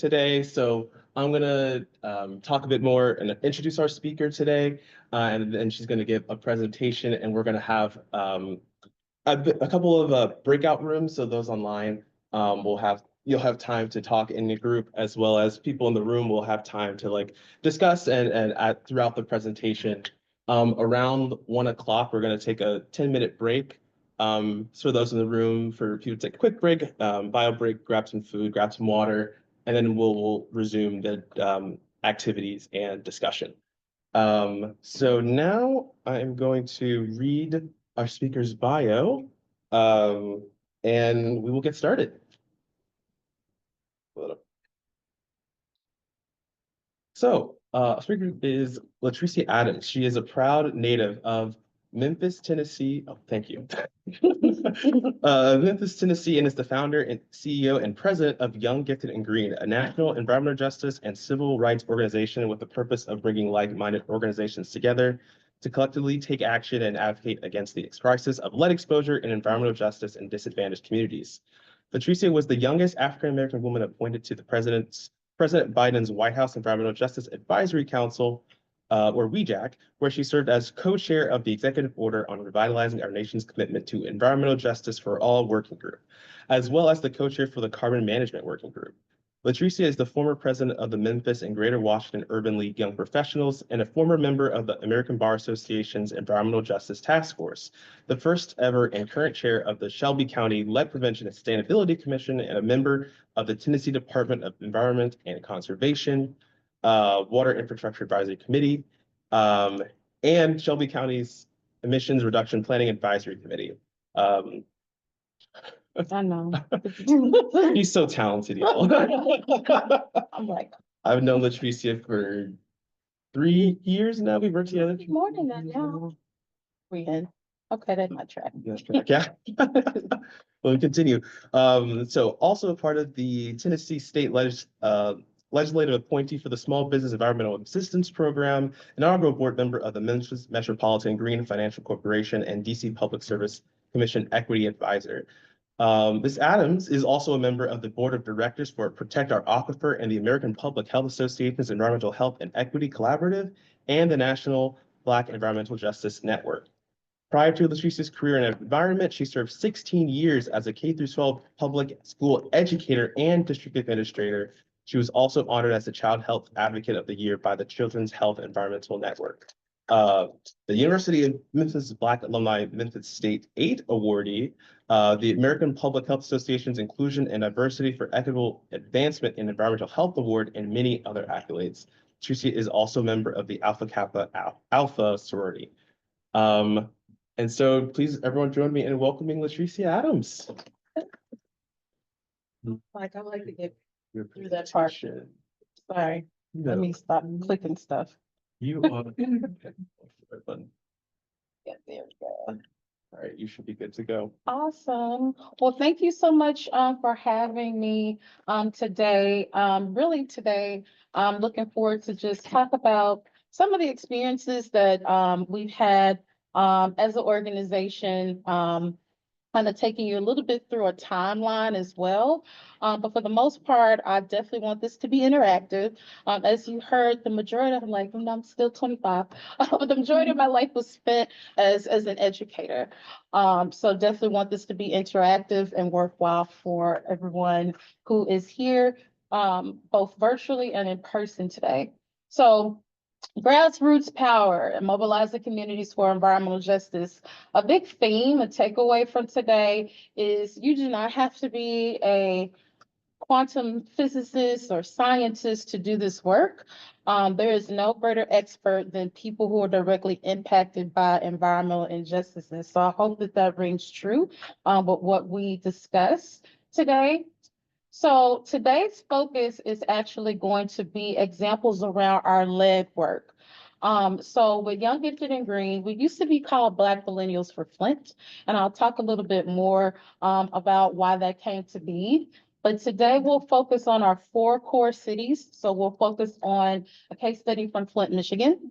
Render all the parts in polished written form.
today. So I'm gonna talk a bit more and introduce our speaker today, and then she's gonna give a presentation, and we're gonna have a couple of breakout rooms. So those online you'll have time to talk in the group, as well as people in the room will have time to discuss and throughout the presentation. Around 1 o'clock, we're gonna take a 10-minute break. So those in the room, for people to take a quick break, bio break, grab some food, grab some water, and then we'll resume the activities and discussion. So now I'm going to read our speaker's bio, and we will get started. So, speaker is LaTricea Adams. She is a proud native of Memphis, Tennessee. Oh, thank you. Memphis, Tennessee, and is the founder and CEO and president of Young, Gifted, and Green, a national environmental justice and civil rights organization with the purpose of bringing like-minded organizations together to collectively take action and advocate against the crisis of lead exposure in environmental justice in disadvantaged communities. LaTricea was the youngest African-American woman appointed to the President Biden's White House Environmental Justice Advisory Council, or WEJAC, where she served as co-chair of the Executive Order on Revitalizing Our Nation's Commitment to Environmental Justice for All Working Group, as well as the co-chair for the Carbon Management Working Group. LaTricea is the former president of the Memphis and Greater Washington Urban League Young Professionals and a former member of the American Bar Association's Environmental Justice Task Force, the first ever and current chair of the Shelby County Lead Prevention and Sustainability Commission, and a member of the Tennessee Department of Environment and Conservation, Water Infrastructure Advisory Committee, and Shelby County's Emissions Reduction Planning Advisory Committee. I know. He's so talented, y'all. I'm like, I've known LaTricea for 3 years now. We've worked together. more than that, yeah. We had, okay, that's my track. That's right. Yeah. We'll continue. So also a part of the Tennessee State Legislative appointee for the Small Business Environmental Assistance Program, inaugural board member of the Memphis Metropolitan Green Financial Corporation, and DC Public Service Commission Equity Advisor. Ms. Adams is also a member of the board of directors for Protect Our Aquifer and the American Public Health Association's Environmental Health and Equity Collaborative and the National Black Environmental Justice Network. Prior to LaTricia's career in environment, she served 16 years as a K-12 public school educator and district administrator. She was also honored as the Child Health Advocate of the Year by the Children's Health Environmental Network. The University of Memphis Black Alumni Memphis State 8 awardee, the American Public Health Association's Inclusion and Diversity for Equitable Advancement in Environmental Health Award, and many other accolades. LaTricea is also a member of the Alpha Kappa Alpha sorority. And so please, everyone, join me in welcoming LaTricea Adams. Like, I like to get Your through that part. presentation. Sorry, No, let me stop clicking stuff. you are. Yeah, there we go. All right, you should be good to go. Awesome. Well, thank you so much for having me today. Really today, I'm looking forward to just talk about some of the experiences that we've had as an organization, kind of taking you a little bit through a timeline as well. But for the most part, I definitely want this to be interactive. As you heard, the majority of I'm still 25, but the majority of my life was spent as an educator. So definitely want this to be interactive and worthwhile for everyone who is here, both virtually and in person today. So grassroots power and mobilizing communities for environmental justice. A big theme, a takeaway from today is you do not have to be a quantum physicist or scientist to do this work. There is no greater expert than people who are directly impacted by environmental injustices. So I hope that rings true with what we discuss today. So today's focus is actually going to be examples around our lead work. So with Young, Gifted, and Green, we used to be called Black Millennials for Flint, and I'll talk a little bit more about why that came to be. But today we'll focus on our 4 core cities. So we'll focus on a case study from Flint, Michigan,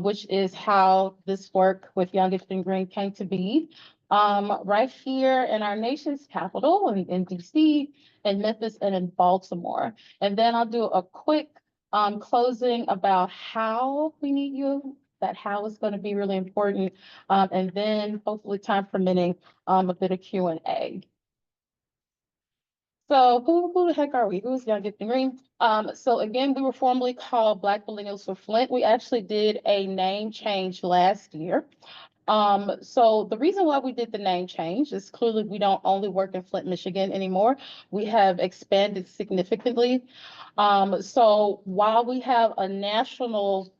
which is how this work with Young, Gifted, and Green came to be. right here in our nation's capital in DC, in Memphis, and in Baltimore. And then I'll do a quick closing about how we need you. That how is going to be really important. And then hopefully time permitting, a bit of Q&A. So who the heck are we? Who's Young Get the Green? So again, we were formerly called Black Millennials for Flint. We actually did a name change last year. So the reason why we did the name change is clearly we don't only work in Flint, Michigan anymore. We have expanded significantly. So while we have a national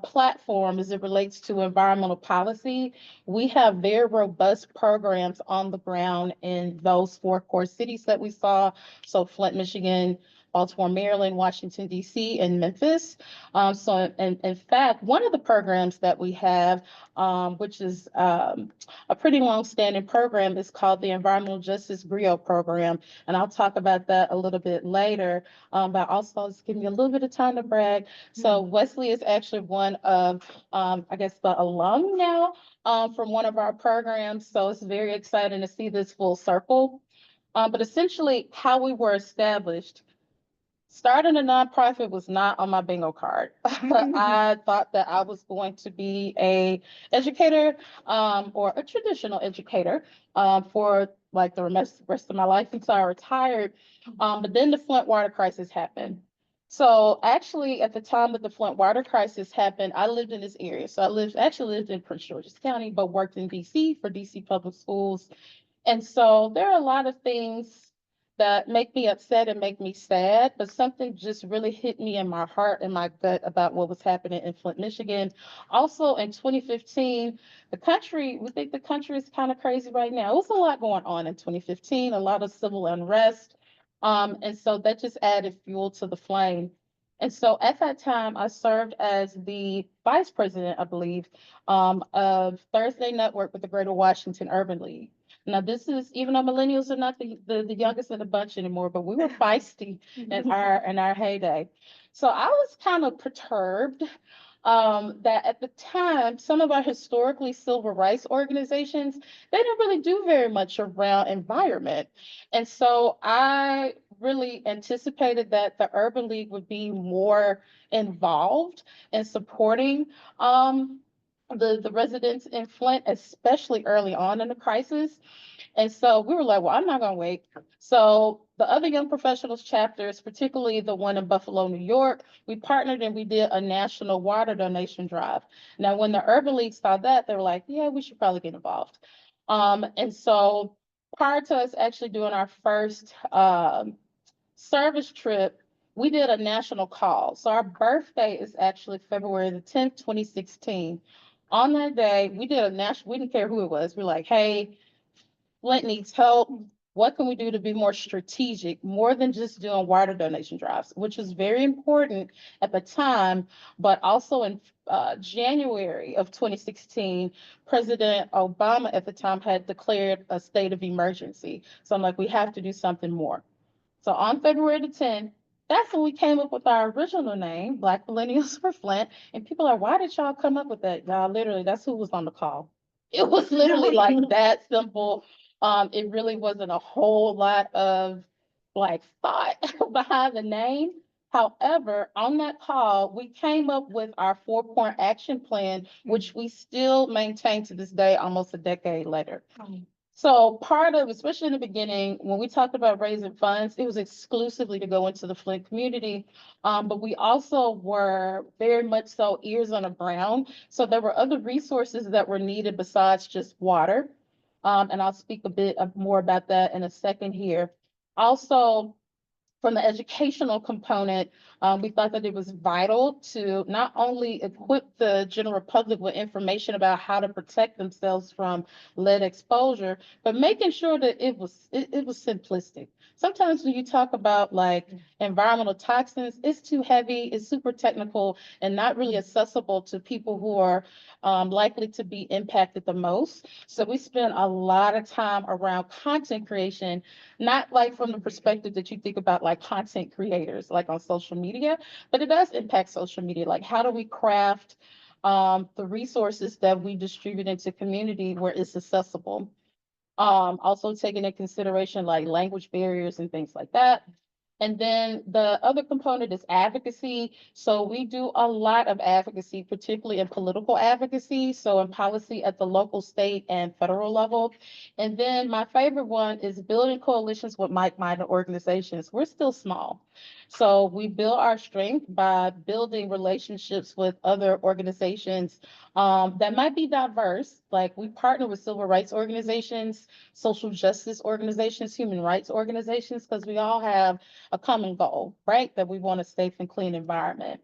platform as it relates to environmental policy, we have very robust programs on the ground in those four core cities that we saw. So Flint, Michigan, Baltimore, Maryland, Washington, D.C., and Memphis. So in fact, one of the programs that we have, which is a pretty long-standing program, is called the Environmental Justice GRIO program. And I'll talk about that a little bit later. But also, just give me a little bit of time to brag. So Wesley is actually one of, I guess, the alum now from one of our programs. So it's very exciting to see this full circle. But essentially, how we were established. Starting a nonprofit was not on my bingo card. I thought that I was going to be a educator or a traditional educator for like the rest of my life until I retired. But then the Flint water crisis happened. So actually, at the time that the Flint water crisis happened, I lived in this area. So I actually lived in Prince George's County, but worked in DC for DC Public Schools. And so there are a lot of things that make me upset and make me sad, but something just really hit me in my heart and my gut about what was happening in Flint, Michigan. Also in 2015, we think the country is kind of crazy right now. It was a lot going on in 2015, a lot of civil unrest. And so that just added fuel to the flame. And so at that time, I served as the vice president, I believe, of Thursday Network with the Greater Washington Urban League. Now, this is, even though millennials are not the youngest in the bunch anymore, but we were feisty in our heyday. So I was kind of perturbed that at the time, some of our historically civil rights organizations, they didn't really do very much around environment. And so I really anticipated that the Urban League would be more involved in supporting the residents in Flint, especially early on in the crisis. And so we were like, well, I'm not going to wait. So the other young professionals chapters, particularly the one in Buffalo, New York, we partnered and we did a national water donation drive. Now, when the Urban League saw that, they were like, yeah, we should probably get involved. And so prior to us actually doing our first service trip, we did a national call. So our birthday is actually February the 10th, 2016. On that day, we did a national, we didn't care who it was. We're like, hey, Flint needs help. What can we do to be more strategic, more than just doing water donation drives, which was very important at the time, but also in January of 2016, President Obama at the time had declared a state of emergency. So I'm like, we have to do something more. So on February the 10th, that's when we came up with our original name, Black Millennials for Flint. And people are, why did y'all come up with that? Y'all, literally, that's who was on the call. It was literally like that simple. It really wasn't a whole lot of like thought behind the name. However, on that call, we came up with our 4-point action plan, which we still maintain to this day, almost a decade later. So part of, especially in the beginning, when we talked about raising funds, it was exclusively to go into the Flint community. But we also were very much so ears on the ground. So there were other resources that were needed besides just water. And I'll speak a bit more about that in a second here. Also, from the educational component, we thought that it was vital to not only equip the general public with information about how to protect themselves from lead exposure, but making sure that it was simplistic. Sometimes when you talk about like environmental toxins, it's too heavy, it's super technical, and not really accessible to people who are likely to be impacted the most. So we spent a lot of time around content creation, not like from the perspective that you think about like content creators, like on social media, but it does impact social media. Like, how do we craft the resources that we distribute into community where it's accessible. Also taking into consideration like language barriers and things like that. And then the other component is advocacy. So we do a lot of advocacy, particularly in political advocacy. So in policy at the local, state, and federal level. And then my favorite one is building coalitions with like-minded organizations. We're still small. So we build our strength by building relationships with other organizations that might be diverse. Like we partner with civil rights organizations, social justice organizations, human rights organizations, because we all have a common goal, right? That we want a safe and clean environment,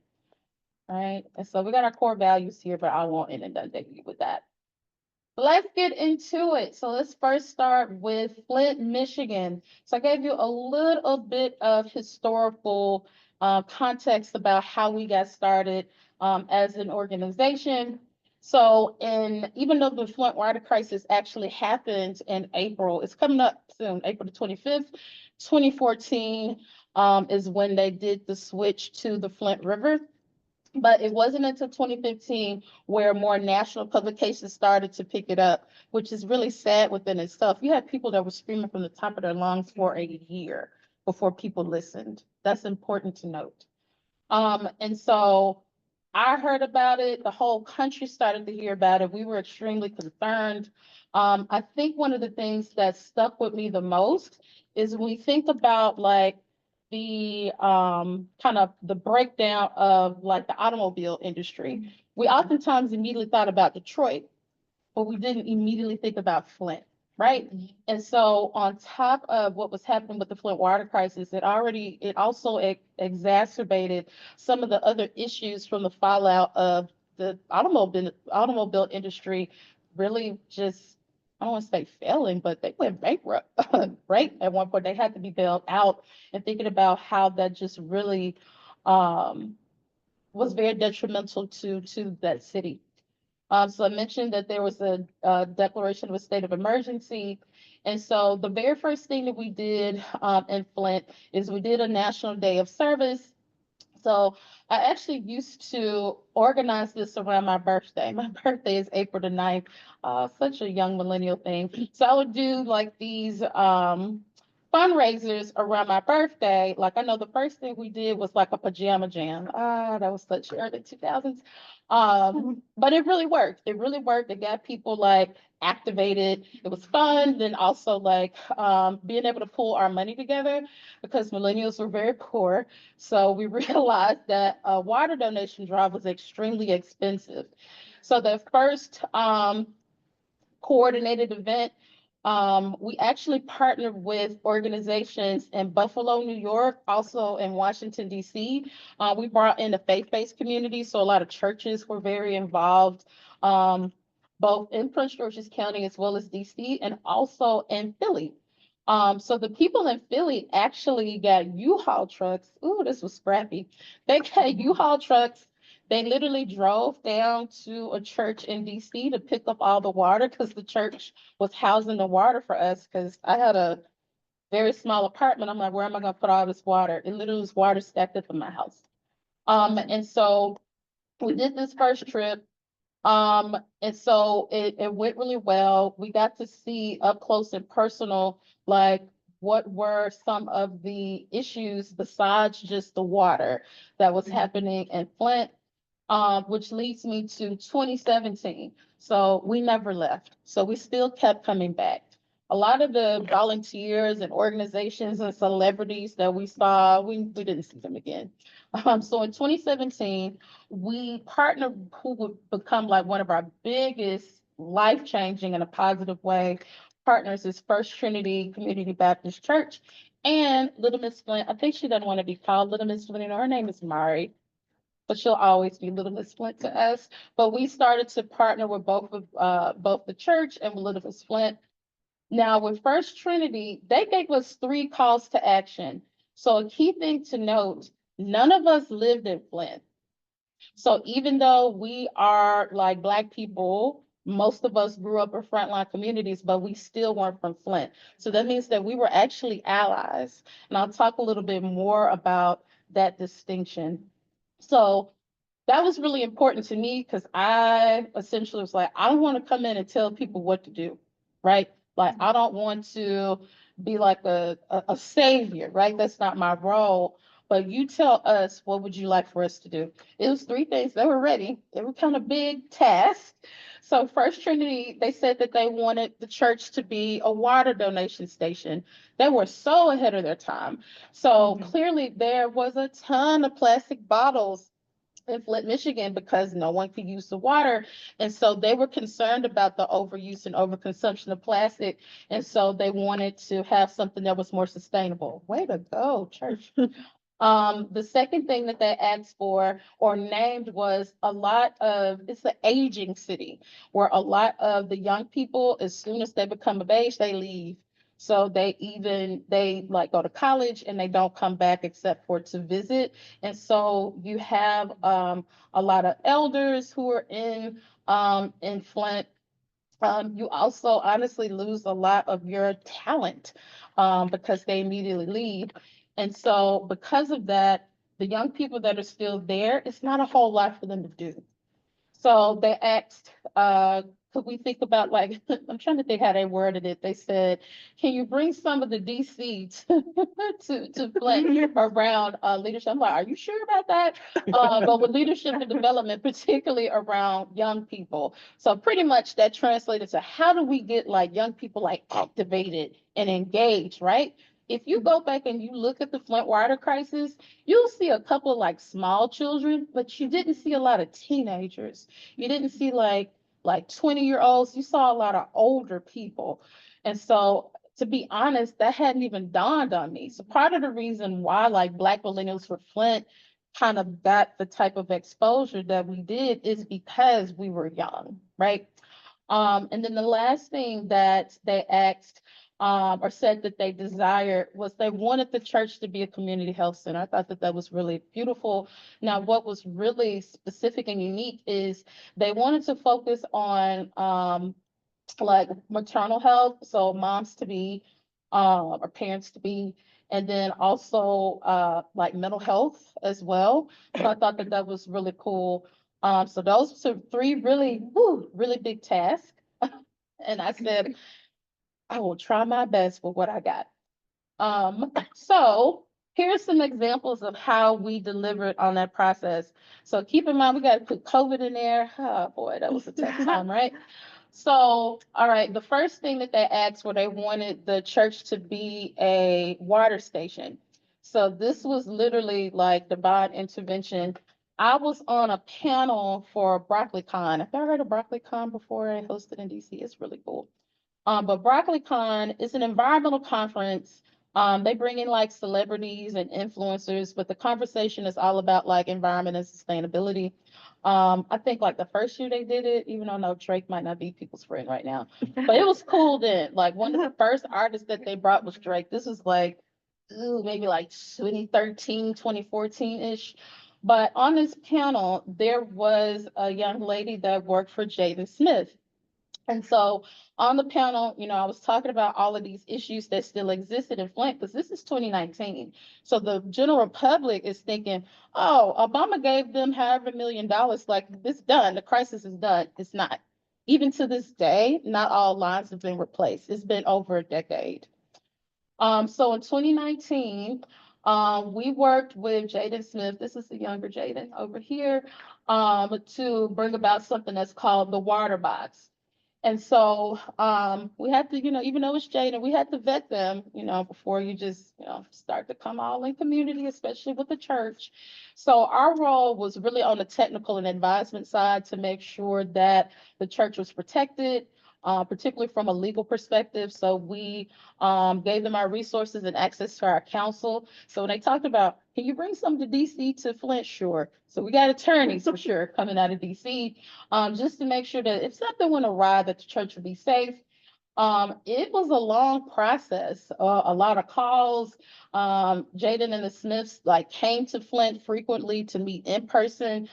right? And so we got our core values here, but I won't inundate you with that. Let's get into it. So let's first start with Flint, Michigan. So I gave you a little bit of historical context about how we got started as an organization. So even though the Flint water crisis actually happened in April, it's coming up soon, April the 25th, 2014 is when they did the switch to the Flint River. But it wasn't until 2015 where more national publications started to pick it up, which is really sad within itself. You had people that were screaming from the top of their lungs for a year before people listened. That's important to note. And so I heard about it. The whole country started to hear about it. We were extremely concerned. I think one of the things that stuck with me the most is when we think about like the kind of the breakdown of like the automobile industry. We oftentimes immediately thought about Detroit, but we didn't immediately think about Flint, right? And so on top of what was happening with the Flint water crisis, it also exacerbated some of the other issues from the fallout of the automobile industry really just, I don't want to say failing, but they went bankrupt, right? At one point, they had to be bailed out, and thinking about how that just really was very detrimental to that city. So I mentioned that there was a declaration of a state of emergency. And so the very first thing that we did in Flint is we did a national day of service. So I actually used to organize this around my birthday. My birthday is April the 9th, such a young millennial thing. So I would do like these fundraisers around my birthday. Like I know the first thing we did was like a pajama jam. Ah, that was such early 2000s. But it really worked. It really worked. It got people like activated. It was fun. Then also like being able to pull our money together because millennials were very poor. So we realized that a water donation drive was extremely expensive. So the first coordinated event, we actually partnered with organizations in Buffalo, New York, also in Washington, D.C. We brought in the faith-based community, so a lot of churches were very involved, both in Prince George's County as well as D.C. and also in Philly. So the people in Philly actually got U-Haul trucks. Ooh, this was scrappy. They got U-Haul trucks. They literally drove down to a church in DC to pick up all the water because the church was housing the water for us because I had a very small apartment. I'm like, where am I going to put all this water? It literally was water stacked up in my house. And so we did this first trip. And so it went really well. We got to see up close and personal, like what were some of the issues besides just the water that was happening in Flint, which leads me to 2017. So we never left. So we still kept coming back. A lot of the volunteers and organizations and celebrities that we saw, we didn't see them again. So in 2017, we partnered who would become like one of our biggest life-changing in a positive way partners is First Trinity Community Baptist Church and Little Miss Flint. I think she doesn't want to be called Little Miss Flint, and her name is Mari, but she'll always be Little Miss Flint to us. But we started to partner with both the church and with Little Miss Flint. Now with First Trinity, they gave us 3 calls to action. So a key thing to note, none of us lived in Flint. So even though we are like Black people, most of us grew up in frontline communities, but we still weren't from Flint. So that means that we were actually allies. And I'll talk a little bit more about that distinction. So that was really important to me because I essentially was like, I don't want to come in and tell people what to do, right? Like, I don't want to be like a savior, right? That's not my role. But you tell us, what would you like for us to do? It was three things. They were ready. They were kind of big tasks. So First Trinity, they said that they wanted the church to be a water donation station. They were so ahead of their time. So clearly there was a ton of plastic bottles in Flint, Michigan, because no one could use the water. And so they were concerned about the overuse and overconsumption of plastic. And so they wanted to have something that was more sustainable. Way to go, church. The second thing that they asked for or named was it's an aging city where a lot of the young people, as soon as they become of age, they leave. So they like go to college and they don't come back except for to visit. And so you have a lot of elders who are in Flint. You also honestly lose a lot of your talent because they immediately leave. And so because of that, the young people that are still there, it's not a whole lot for them to do. So they asked, could we think about like, I'm trying to think how they worded it. They said, can you bring some of the DC to Flint around leadership? I'm like, are you sure about that? But with leadership and development, particularly around young people. So pretty much that translated to how do we get like young people like activated and engaged, right? If you go back and you look at the Flint water crisis, you'll see a couple of like small children, but you didn't see a lot of teenagers. You didn't see like 20-year-olds. You saw a lot of older people. And so to be honest, that hadn't even dawned on me. So part of the reason why like Black millennials for Flint kind of got the type of exposure that we did is because we were young, right? And then the last thing that they asked or said that they desired was they wanted the church to be a community health center. I thought that that was really beautiful. Now, what was really specific and unique is they wanted to focus on like maternal health, so moms to be or parents to be, and then also like mental health as well. So I thought that that was really cool. So those are three really big tasks. And I said, I will try my best with what I got. So here's some examples of how we delivered on that process. So keep in mind, we got to put COVID in there. Oh boy, that was a tough time, right? So, all right, the first thing that they asked for, they wanted the church to be a water station. So this was literally like divine intervention. I was on a panel for BroccoliCon. Have you ever heard of BroccoliCon before? I hosted in DC. It's really cool. But BroccoliCon is an environmental conference. They bring in like celebrities and influencers, but the conversation is all about like environment and sustainability. I think like the first year they did it, even though no Drake might not be people's friend right now, but it was cool then. Like one of the first artists that they brought was Drake. This was like, ooh, maybe like 2013, 2014-ish. But on this panel, there was a young lady that worked for Jaden Smith. And so on the panel, I was talking about all of these issues that still existed in Flint because this is 2019. So the general public is thinking, oh, Obama gave them however $1 million, like this done, the crisis is done. It's not. Even to this day, not all lines have been replaced. It's been over a decade. So in 2019, we worked with Jaden Smith. This is the younger Jaden over here, to bring about something that's called the water box. And so we had to, even though it's Jaden, we had to vet them, before you just, start to come all in community, especially with the church. So our role was really on the technical and advisement side to make sure that the church was protected, particularly from a legal perspective. So we gave them our resources and access to our counsel. So when they talked about, can you bring some to DC to Flint? Sure. So we got attorneys for sure coming out of DC, just to make sure that if something went awry, that the church would be safe. It was a long process, a lot of calls. Jaden and the Smiths like came to Flint frequently to meet in person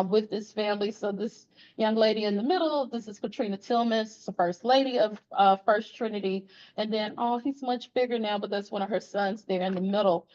with this family. So this young lady in the middle, this is Katrina Tillman, the first lady of First Trinity. And then, oh, he's much bigger now, but that's one of her sons there in the middle.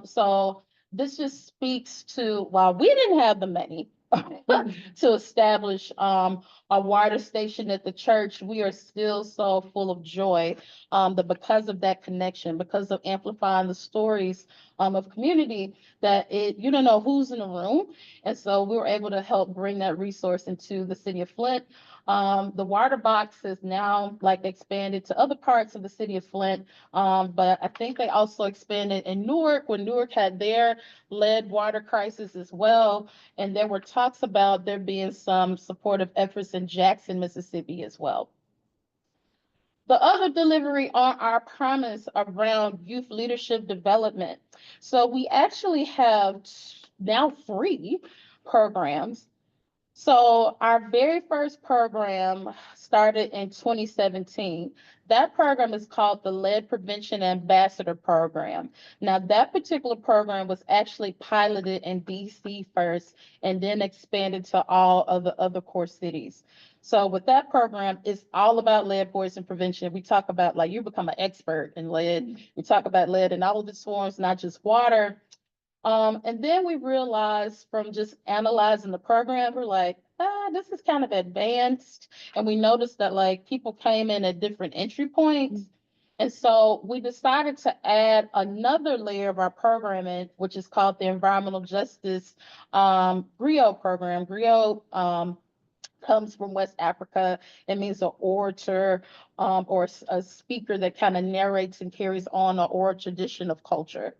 So this just speaks to, while we didn't have the money, to establish a water station at the church. We are still so full of joy that because of that connection, because of amplifying the stories of community, that you don't know who's in the room. And so we were able to help bring that resource into the city of Flint. The water box is now like expanded to other parts of the city of Flint. But I think they also expanded in Newark when Newark had their lead water crisis as well. And there were talks about there being some supportive efforts in Jackson, Mississippi as well. The other delivery on our promise around youth leadership development. So we actually have now 3 programs. So our very first program started in 2017. That program is called the Lead Prevention Ambassador Program. Now, that particular program was actually piloted in DC first and then expanded to all of the other core cities. So with that program, it's all about lead poison prevention. We talk about, like, you become an expert in lead. We talk about lead in all of its forms, not just water. And then we realized from just analyzing the program, we're like, this is kind of advanced. And we noticed that like people came in at different entry points. And so we decided to add another layer of our programming, which is called the Environmental Justice Griot program. Griot comes from West Africa. It means an orator or a speaker that kind of narrates and carries on an oral tradition of culture.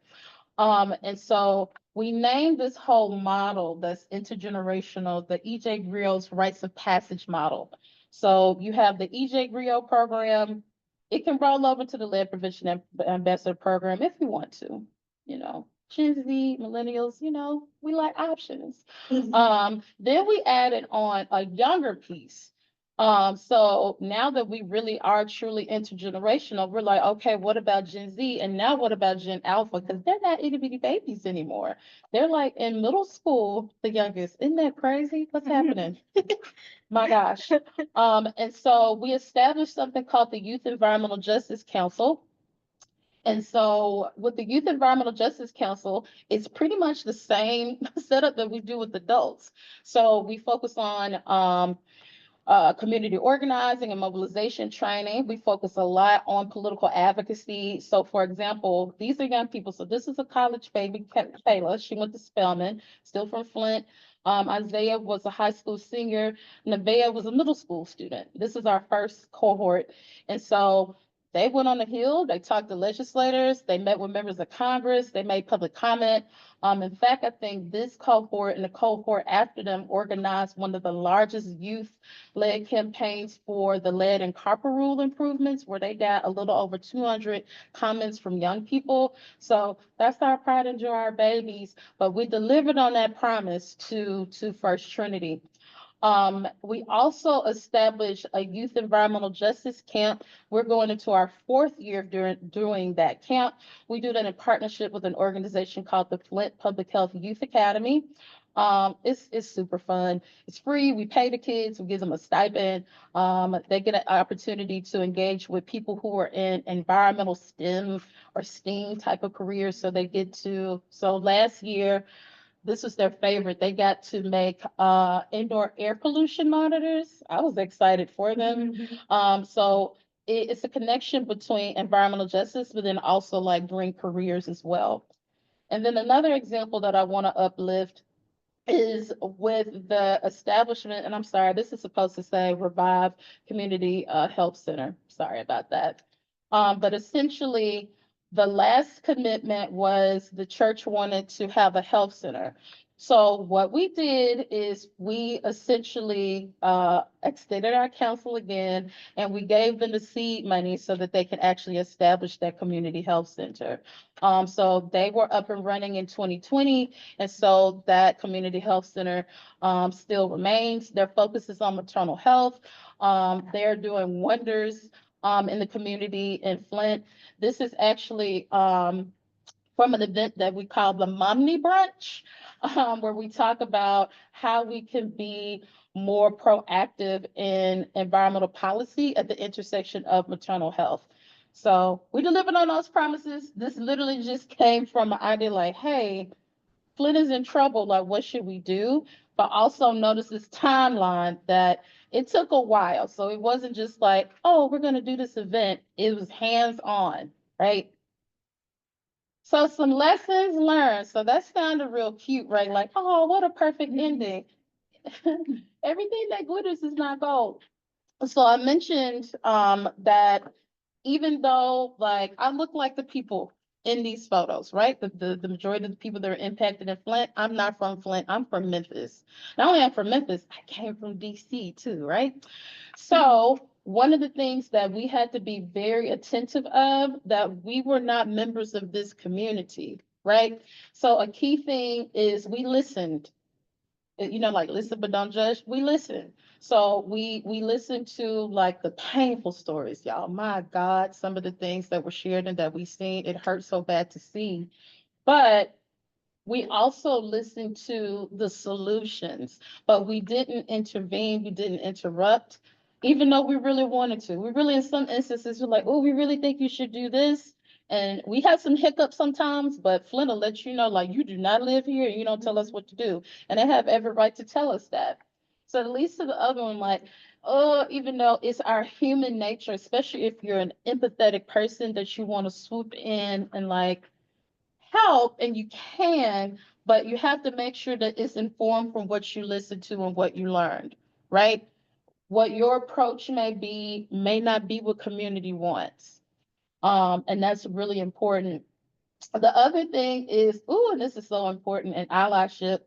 And so we named this whole model that's intergenerational, the E.J. Griot's Rites of Passage model. So you have the E.J. Griot program. It can roll over to the Lead Prevention Ambassador program if you want to, you know. Gen Z, millennials, you know, we like options. Then we added on a younger piece. So now that we really are truly intergenerational, we're like, okay, what about Gen Z? And now what about Gen Alpha? Because they're not itty bitty babies anymore. They're like in middle school, the youngest. Isn't that crazy? What's happening? My gosh. And so we established something called the Youth Environmental Justice Council. And so with the Youth Environmental Justice Council, it's pretty much the same setup that we do with adults. So we focus on community organizing and mobilization training. We focus a lot on political advocacy. So for example, these are young people. So this is a college baby, Kayla. She went to Spelman, still from Flint. Isaiah was a high school senior. Nevaeh was a middle school student. This is our first cohort. And so they went on the Hill, they talked to legislators, they met with members of Congress, they made public comment. In fact, I think this cohort and the cohort after them organized one of the largest youth-led campaigns for the lead and copper rule improvements, where they got a little over 200 comments from young people. So that's our pride and joy, our babies. But we delivered on that promise to First Trinity. We also established a youth environmental justice camp. We're going into our 4th year doing that camp. We do that in partnership with an organization called the Flint Public Health Youth Academy. It's super fun. It's free. We pay the kids. We give them a stipend. They get an opportunity to engage with people who are in environmental STEM or STEAM type of careers. So they get to, so last year, this was their favorite. They got to make indoor air pollution monitors. I was excited for them. So it's a connection between environmental justice, but then also like green careers as well. And then another example that I want to uplift is with the establishment, and I'm sorry, this is supposed to say Revive Community Health Center. Sorry about that. But essentially, the last commitment was the church wanted to have a health center. So what we did is we essentially extended our council again, and we gave them the seed money so that they could actually establish that community health center. So they were up and running in 2020, and so that community health center still remains. Their focus is on maternal health. They're doing wonders in the community in Flint. This is actually from an event that we call the Momney Brunch, where we talk about how we can be more proactive in environmental policy at the intersection of maternal health. So we delivered on those promises. This literally just came from an idea like, hey, Flint is in trouble. Like, what should we do? but also notice this timeline that it took a while. So it wasn't just like, oh, we're going to do this event. It was hands-on, right? So some lessons learned. So that sounded real cute, right? Like, oh, what a perfect ending. Everything that glitters is not gold. So I mentioned that even though like I look like the people in these photos, right? The majority of the people that are impacted in Flint, I'm not from Flint, I'm from Memphis. Not only I'm from Memphis, I came from DC too, right? So one of the things that we had to be very attentive of, that we were not members of this community, right? So a key thing is we listened, like listen but don't judge. We listen. So we listen to like the painful stories, y'all. My God, some of the things that were shared and that we seen, it hurts so bad to see. But we also listened to the solutions, but we didn't intervene, we didn't interrupt, even though we really wanted to. We really, in some instances, were like, oh, we really think you should do this. And we had some hiccups sometimes, but Flint will let you know, like, you do not live here, and you don't tell us what to do. And they have every right to tell us that. So at least to the other one, like, oh, even though it's our human nature, especially if you're an empathetic person, that you want to swoop in and like help, and you can, but you have to make sure that it's informed from what you listen to and what you learned, right? What your approach may not be what community wants. And that's really important. The other thing is, ooh, and this is so important in allyship,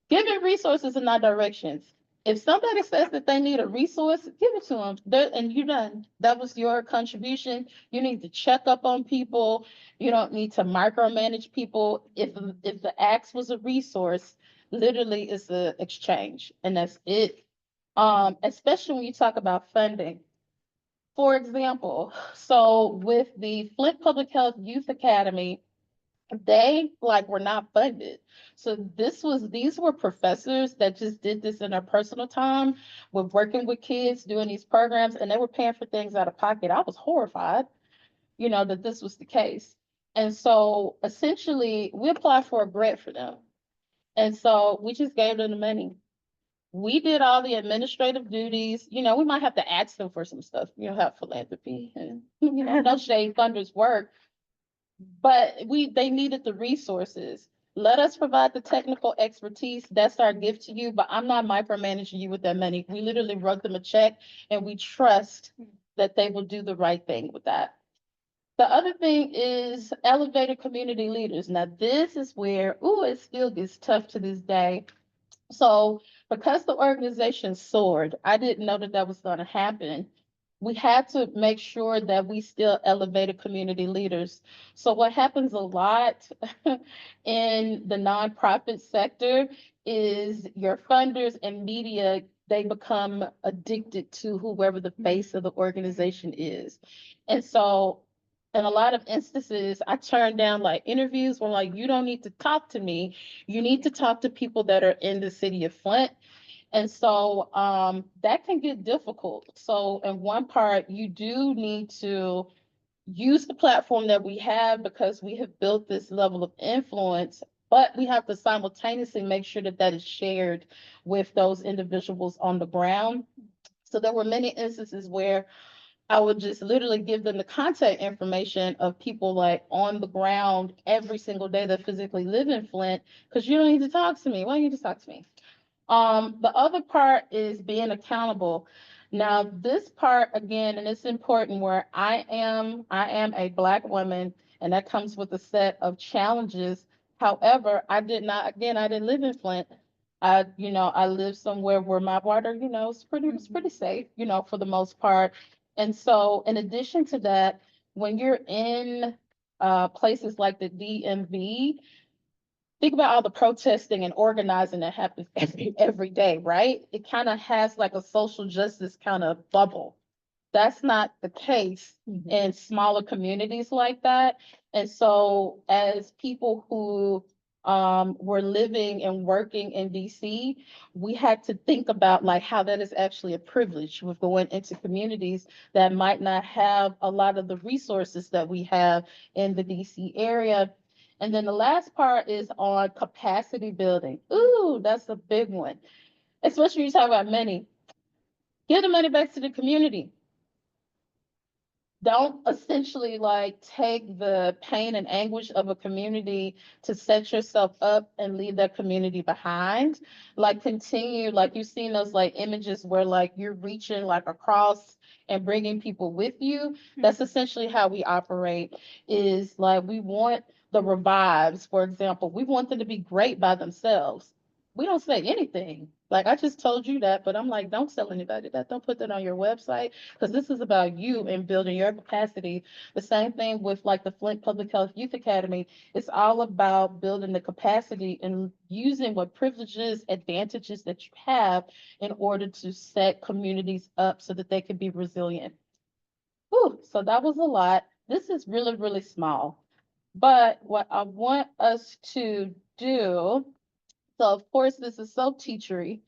giving resources in our directions. If somebody says that they need a resource, give it to them. And you're done. That was your contribution. You need to check up on people. You don't need to micromanage people. If the ask was a resource, literally it's an exchange, and that's it. Especially when you talk about funding. For example, so with the Flint Public Health Youth Academy, they like were not funded. So these were professors that just did this in their personal time with working with kids, doing these programs, and they were paying for things out of pocket. I was horrified, that this was the case. And so essentially we applied for a grant for them. And so we just gave them the money. We did all the administrative duties. We might have to ask them for some stuff, have philanthropy and, no shade funders work, but they needed the resources. Let us provide the technical expertise. That's our gift to you, but I'm not micromanaging you with that money. We literally wrote them a check, and we trust that they will do the right thing with that. The other thing is elevated community leaders. Now, this is where, it still gets tough to this day. So because the organization soared, I didn't know that that was going to happen. We had to make sure that we still elevated community leaders. So what happens a lot in the nonprofit sector is your funders and media, they become addicted to whoever the face of the organization is. And so in a lot of instances, I turn down like interviews where like, you don't need to talk to me. You need to talk to people that are in the city of Flint. And so that can get difficult. So in one part, you do need to use the platform that we have because we have built this level of influence, but we have to simultaneously make sure that that is shared with those individuals on the ground. So there were many instances where I would just literally give them the contact information of people like on the ground every single day that physically live in Flint, because you don't need to talk to me. Why don't you just talk to me? The other part is being accountable. Now, this part again, and it's important, where I am a Black woman, and that comes with a set of challenges. However, I didn't live in Flint. I live somewhere where my water, it's pretty safe, for the most part. And so, in addition to that, when you're in places like the DMV, think about all the protesting and organizing that happens every day, right? It kind of has like a social justice kind of bubble. That's not the case in smaller communities like that. And so as people who were living and working in DC, we had to think about like how that is actually a privilege with going into communities that might not have a lot of the resources that we have in the DC area. And then the last part is on capacity building. Ooh, that's a big one, especially when you talk about money. Give the money back to the community. Don't essentially like take the pain and anguish of a community to set yourself up and leave that community behind. Like continue, like you've seen those like images where like you're reaching like across and bringing people with you. That's essentially how we operate, is like we want the revives, for example, we want them to be great by themselves. We don't say anything. Like I just told you that, but I'm like, don't tell anybody that. Don't put that on your website, because this is about you and building your capacity. The same thing with like the Flint Public Health Youth Academy. It's all about building the capacity and using what privileges, advantages that you have in order to set communities up so that they can be resilient. Whew, so that was a lot. This is really, really small. But what I want us to do, so of course this is so teachery.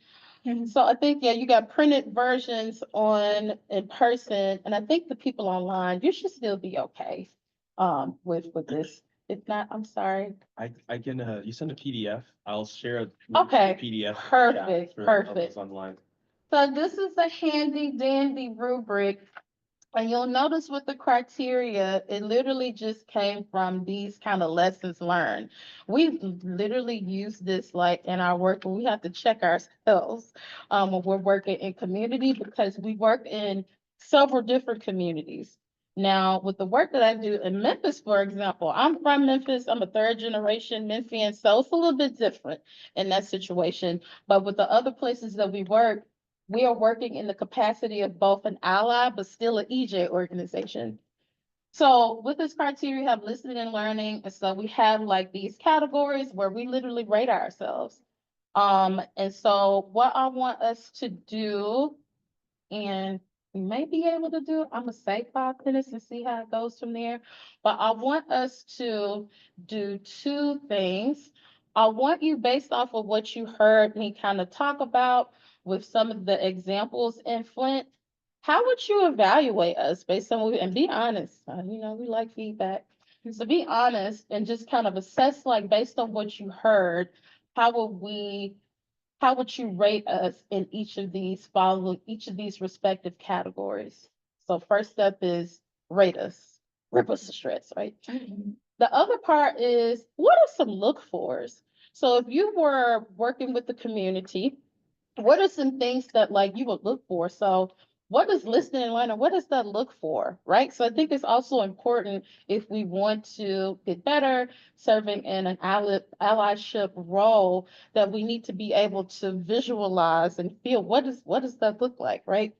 So I think, yeah, you got printed versions on in person, and I think the people online, you should still be okay with this. If not, I'm sorry. I can, you send a PDF, I'll share a Okay, PDF. perfect, For perfect. others online. So this is a handy dandy rubric. And you'll notice with the criteria, it literally just came from these kind of lessons learned. We literally use this like in our work when we have to check ourselves when we're working in community, because we work in several different communities. Now, with the work that I do in Memphis, for example, I'm from Memphis. I'm a third generation Memphian, so it's a little bit different in that situation. But with the other places that we work, we are working in the capacity of both an ally, but still an EJ organization. So with this criteria, we have listening and learning. And so we have like these categories where we literally rate ourselves. And so what I want us to do, and we may be able to do, I'm gonna say 5 minutes and see how it goes from there. But I want us to do two things. I want you, based off of what you heard me kind of talk about with some of the examples in Flint, how would you evaluate us based on and be honest? We like feedback. So be honest and just kind of assess, like based on what you heard, how would we how would you rate us in each of these respective categories? So first step is rate us, rip us to shreds, right? The other part is, what are some look fors? So if you were working with the community, what are some things that like you would look for? So what does listening and learning, what does that look for, right? So I think it's also important, if we want to get better serving in an allyship role, that we need to be able to visualize and feel what does that look like, right?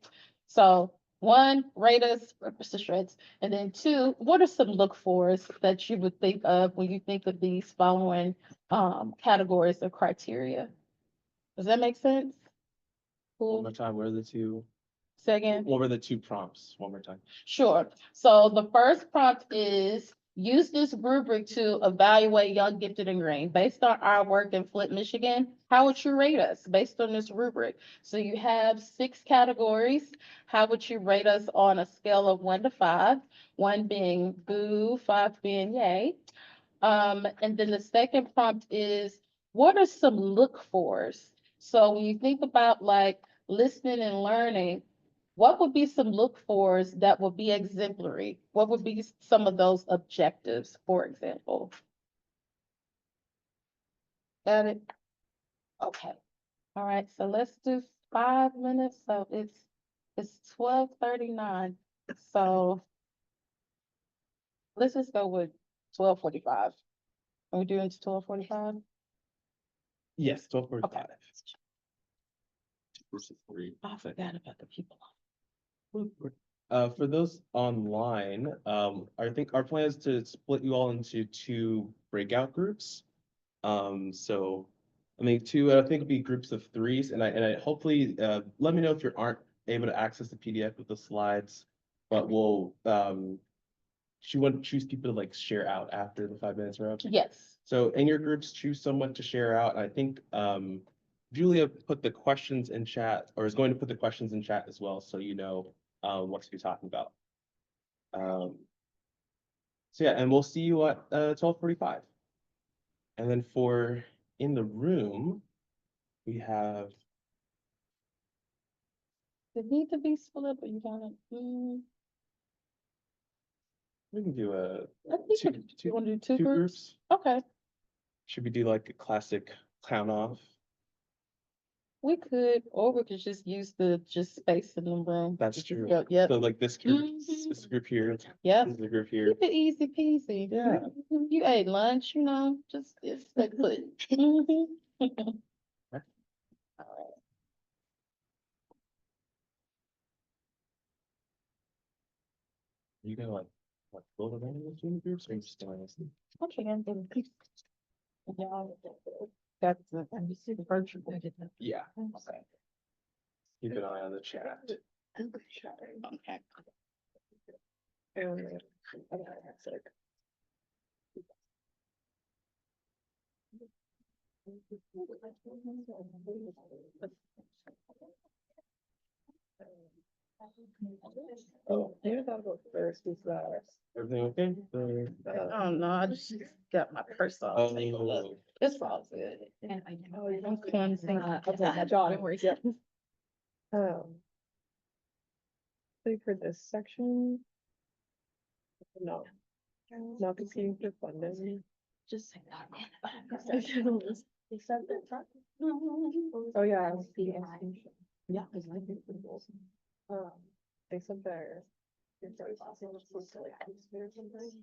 So one, rate us, rip us to shreds. And then two, what are some look fors that you would think of when you think of these following categories or criteria? Does that make sense? One more time, what are the two? Say again? What were the two prompts? One more time. Sure. So the first prompt is, use this rubric to evaluate young, gifted, and green. Based on our work in Flint, Michigan, how would you rate us based on this rubric? So you have 6 categories. How would you rate us on a scale of 1 to 5? 1 being boo, 5 being yay. And then the second prompt is, what are some look fors? So when you think about like listening and learning, what would be some look fors that would be exemplary? What would be some of those objectives, for example? Got it? Okay. All right. So let's do 5 minutes. So it's 12:39. So let's just go with 12:45. Are we doing 12:45? Yes, 12:45. Okay. Versus 3. I forgot about the people. For those online, I think our plan is to split you all into 2 breakout groups. So I think it'd be groups of 3s, and I hopefully, let me know if you aren't able to access the PDF with the slides, but we'll, you want to choose people to like share out after the 5 minutes are up? Yes. So in your groups, choose someone to share out. I think, Julia put the questions in chat, or is going to put the questions in chat as well, so you know what to be talking about. So yeah, and we'll see you at 12:45. And then for in the room, we have, It need to be split, but you gotta, we can do a I think two, you wanna do two two groups? groups. Okay, Should we do like a classic clown off? we could, or we could just use the space in the room. That's true. Yeah, yep, So like this group, Mhm. this group here, yep. this is the group here. Keep it easy peasy. Yeah. You ate lunch, just stay put. Mhm. You gonna like float around in between the groups or you just doing this? Okay, and then y'all, that's the virtual. Yeah. Okay. Keep an eye on the chat. Okay. Oh, everything okay? Oh, no, I just got my purse off. Oh, It's all good. I'm cleansing. So for this section, no, not competing for funding. Just say that. Oh, yeah. Yeah. They said they're.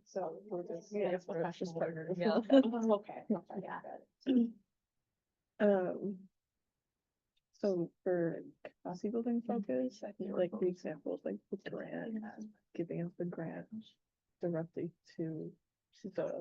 So we're just partners. Yeah. Okay. So for capacity building focus, I feel like the examples like the grant, giving up the grant directly to the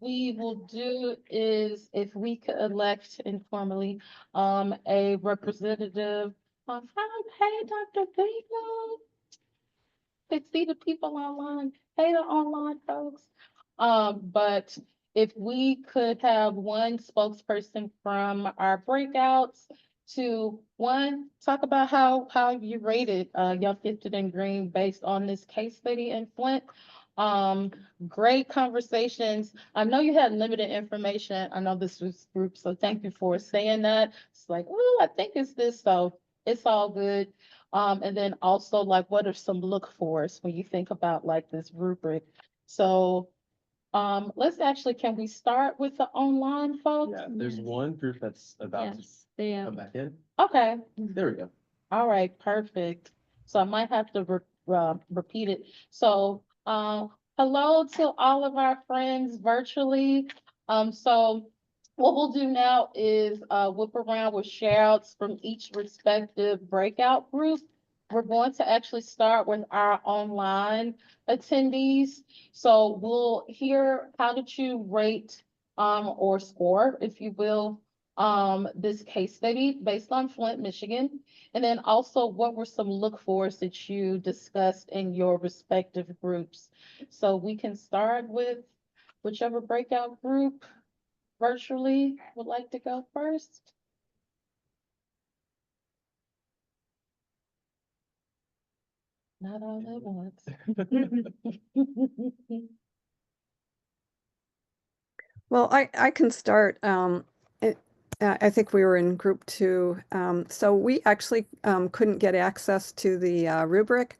we will do is if we could elect informally, a representative. Hey, Dr. Beagle. They see the people online, hey, the online folks. But if we could have one spokesperson from our breakouts to one, talk about how you rated Young Gifted and Green based on this case study in Flint. Um, Great conversations. I know you had limited information. I know this was group, so thank you for saying that. It's like, well, I think it's this, so it's all good. And then also like what are some look fors when you think about like this rubric? So let's actually, can we start with the online folks? Yeah, there's one group that's about Yes, they to come back in. Okay, There we go. all right, perfect. So I might have to repeat it. So hello to all of our friends virtually. So what we'll do now is whip around with shout outs from each respective breakout group. We're going to actually start with our online attendees. So we'll hear how did you rate or score, if you will, this case study based on Flint, Michigan. And then also, what were some look-fors that you discussed in your respective groups? So we can start with whichever breakout group virtually would like to go first. Not all at once. Well, I can start. I think we were in group 2. So we actually couldn't get access to the rubric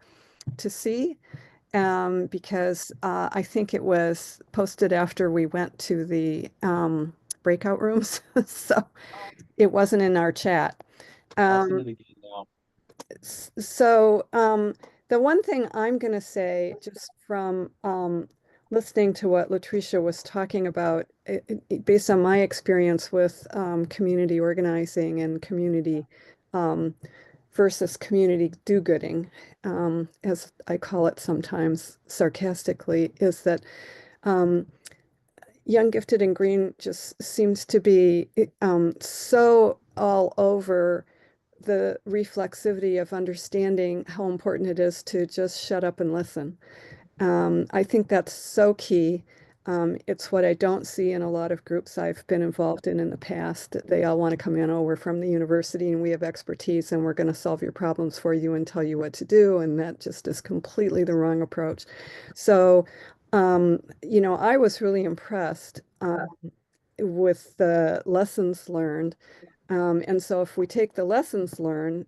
to see because I think it was posted after we went to the breakout rooms. So it wasn't in our chat. I'll send Um, it again now. so the one thing I'm going to say, just from listening to what LaTricea was talking about, based on my experience with community organizing and community um, versus community do-gooding, as I call it sometimes sarcastically, is that um, Young, Gifted, and Green just seems to be so all over the reflexivity of understanding how important it is to just shut up and listen. I think that's so key. It's what I don't see in a lot of groups I've been involved in the past. That they all want to come in, oh, we're from the university and we have expertise and we're going to solve your problems for you and tell you what to do. And that just is completely the wrong approach. So, I was really impressed with the lessons learned. And so if we take the lessons learned,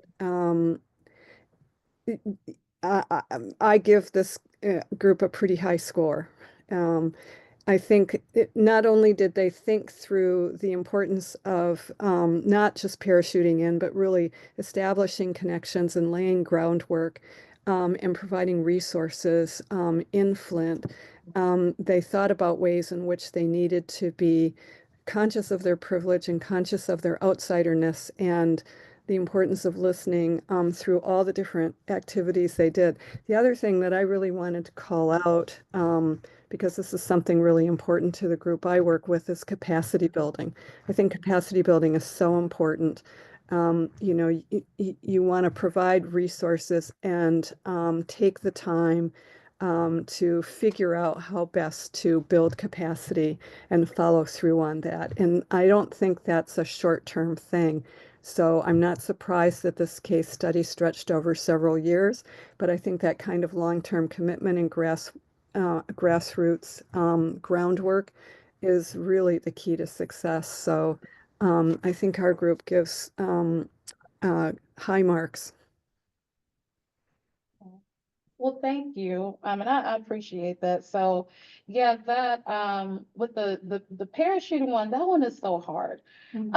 I give this group a pretty high score. Um, I think not only did they think through the importance of not just parachuting in, but really establishing connections and laying groundwork and providing resources in Flint. They thought about ways in which they needed to be conscious of their privilege and conscious of their outsiderness and the importance of listening through all the different activities they did. The other thing that I really wanted to call out, because this is something really important to the group I work with, is capacity building. I think capacity building is so important. You want to provide resources and take the time to figure out how best to build capacity and follow through on that. And I don't think that's a short-term thing. So I'm not surprised that this case study stretched over several years, but I think that kind of long-term commitment and grassroots groundwork is really the key to success. So I think our group gives high marks. Well, thank you. And I appreciate that. So yeah, that with the parachuting one, that one is so hard. And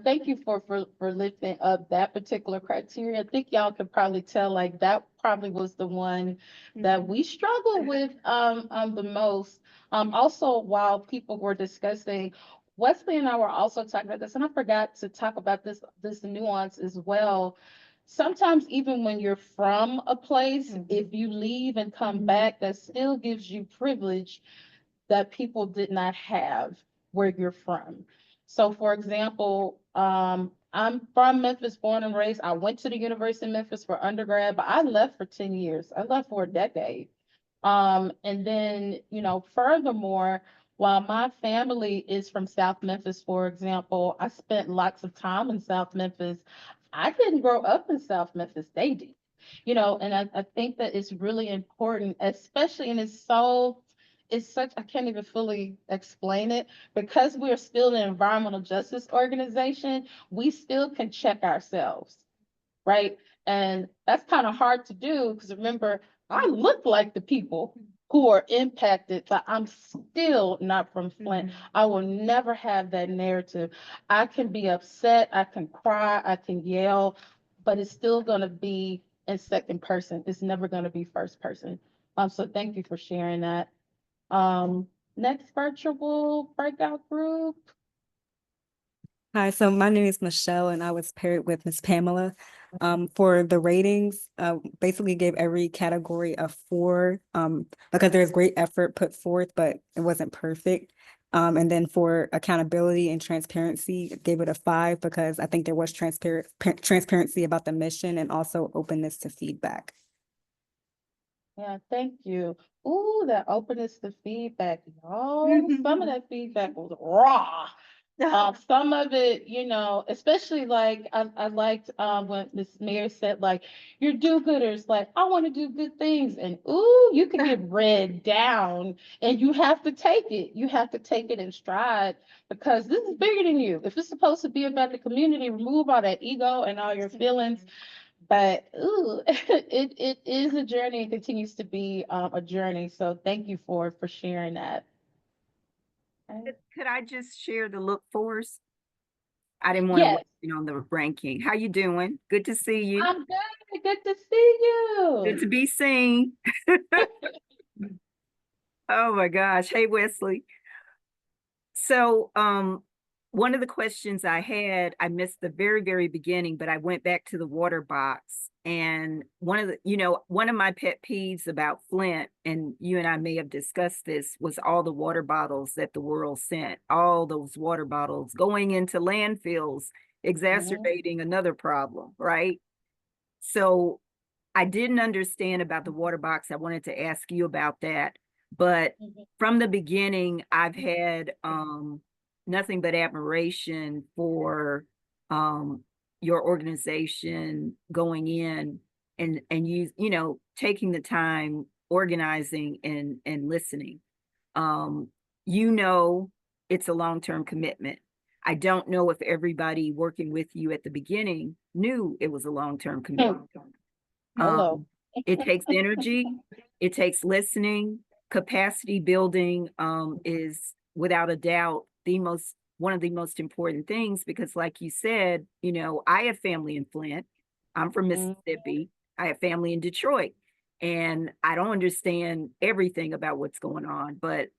thank you for lifting up that particular criteria. I think y'all could probably tell like that probably was the one that we struggled with the most. Also while people were discussing, Wesley and I were also talking about this, and I forgot to talk about this nuance as well. Sometimes even when you're from a place, if you leave and come back, that still gives you privilege that people did not have where you're from. So for example, I'm from Memphis, born and raised. I went to the University of Memphis for undergrad, but I left for 10 years. I left for a decade. And then, you know, furthermore, while my family is from South Memphis, for example, I spent lots of time in South Memphis. I didn't grow up in South Memphis, they did. You know, and I think that it's really important, especially, and it's such, I can't even fully explain it, because we're still an environmental justice organization, we still can check ourselves, right? And that's kind of hard to do because remember, I look like the people who are impacted, but I'm still not from Flint. I will never have that narrative. I can be upset, I can cry, I can yell, but it's still going to be in second person. It's never going to be first person. So thank you for sharing that. Next virtual breakout group. Hi, so my name is Michelle and I was paired with Miss Pamela. For the ratings, basically gave every category a 4 because there's great effort put forth, but it wasn't perfect. And then for accountability and transparency, gave it a 5 because I think there was transparency about the mission and also openness to feedback. Yeah, thank you. Ooh, that openness to feedback, y'all. Some of that feedback was raw. Some of it, you know, especially like I liked when Miss Mayor said, like, you're do-gooders, like, I want to do good things. And ooh, you can get read down and you have to take it. You have to take it in stride because this is bigger than you. If it's supposed to be about the community, remove all that ego and all your feelings. But ooh, it is a journey and continues to be a journey. So thank you for sharing that. Okay. Could I just share the look forwards? I didn't want Yes, to wait on the ranking. How you doing? Good to see you. I'm good. Good to see Good to you. be seen. Oh my gosh. Hey, Wesley. So, one of the questions I had, I missed the very, very beginning, but I went back to the water box. And one of the, one of my pet peeves about Flint, and you and I may have discussed this, was all the water bottles that the world sent, all those water bottles going into landfills, exacerbating another problem, right? So I didn't understand about the water box. I wanted to ask you about that. But from the beginning, I've had nothing but admiration for your organization going in and you taking the time, organizing and listening. It's a long-term commitment. I don't know if everybody working with you at the beginning knew it was a long-term commitment. Hello. It takes energy, it takes listening. Capacity building is without a doubt one of the most important things because like you said, I have family in Flint. I'm from Mississippi. I have family in Detroit. And I don't understand everything about what's going on, but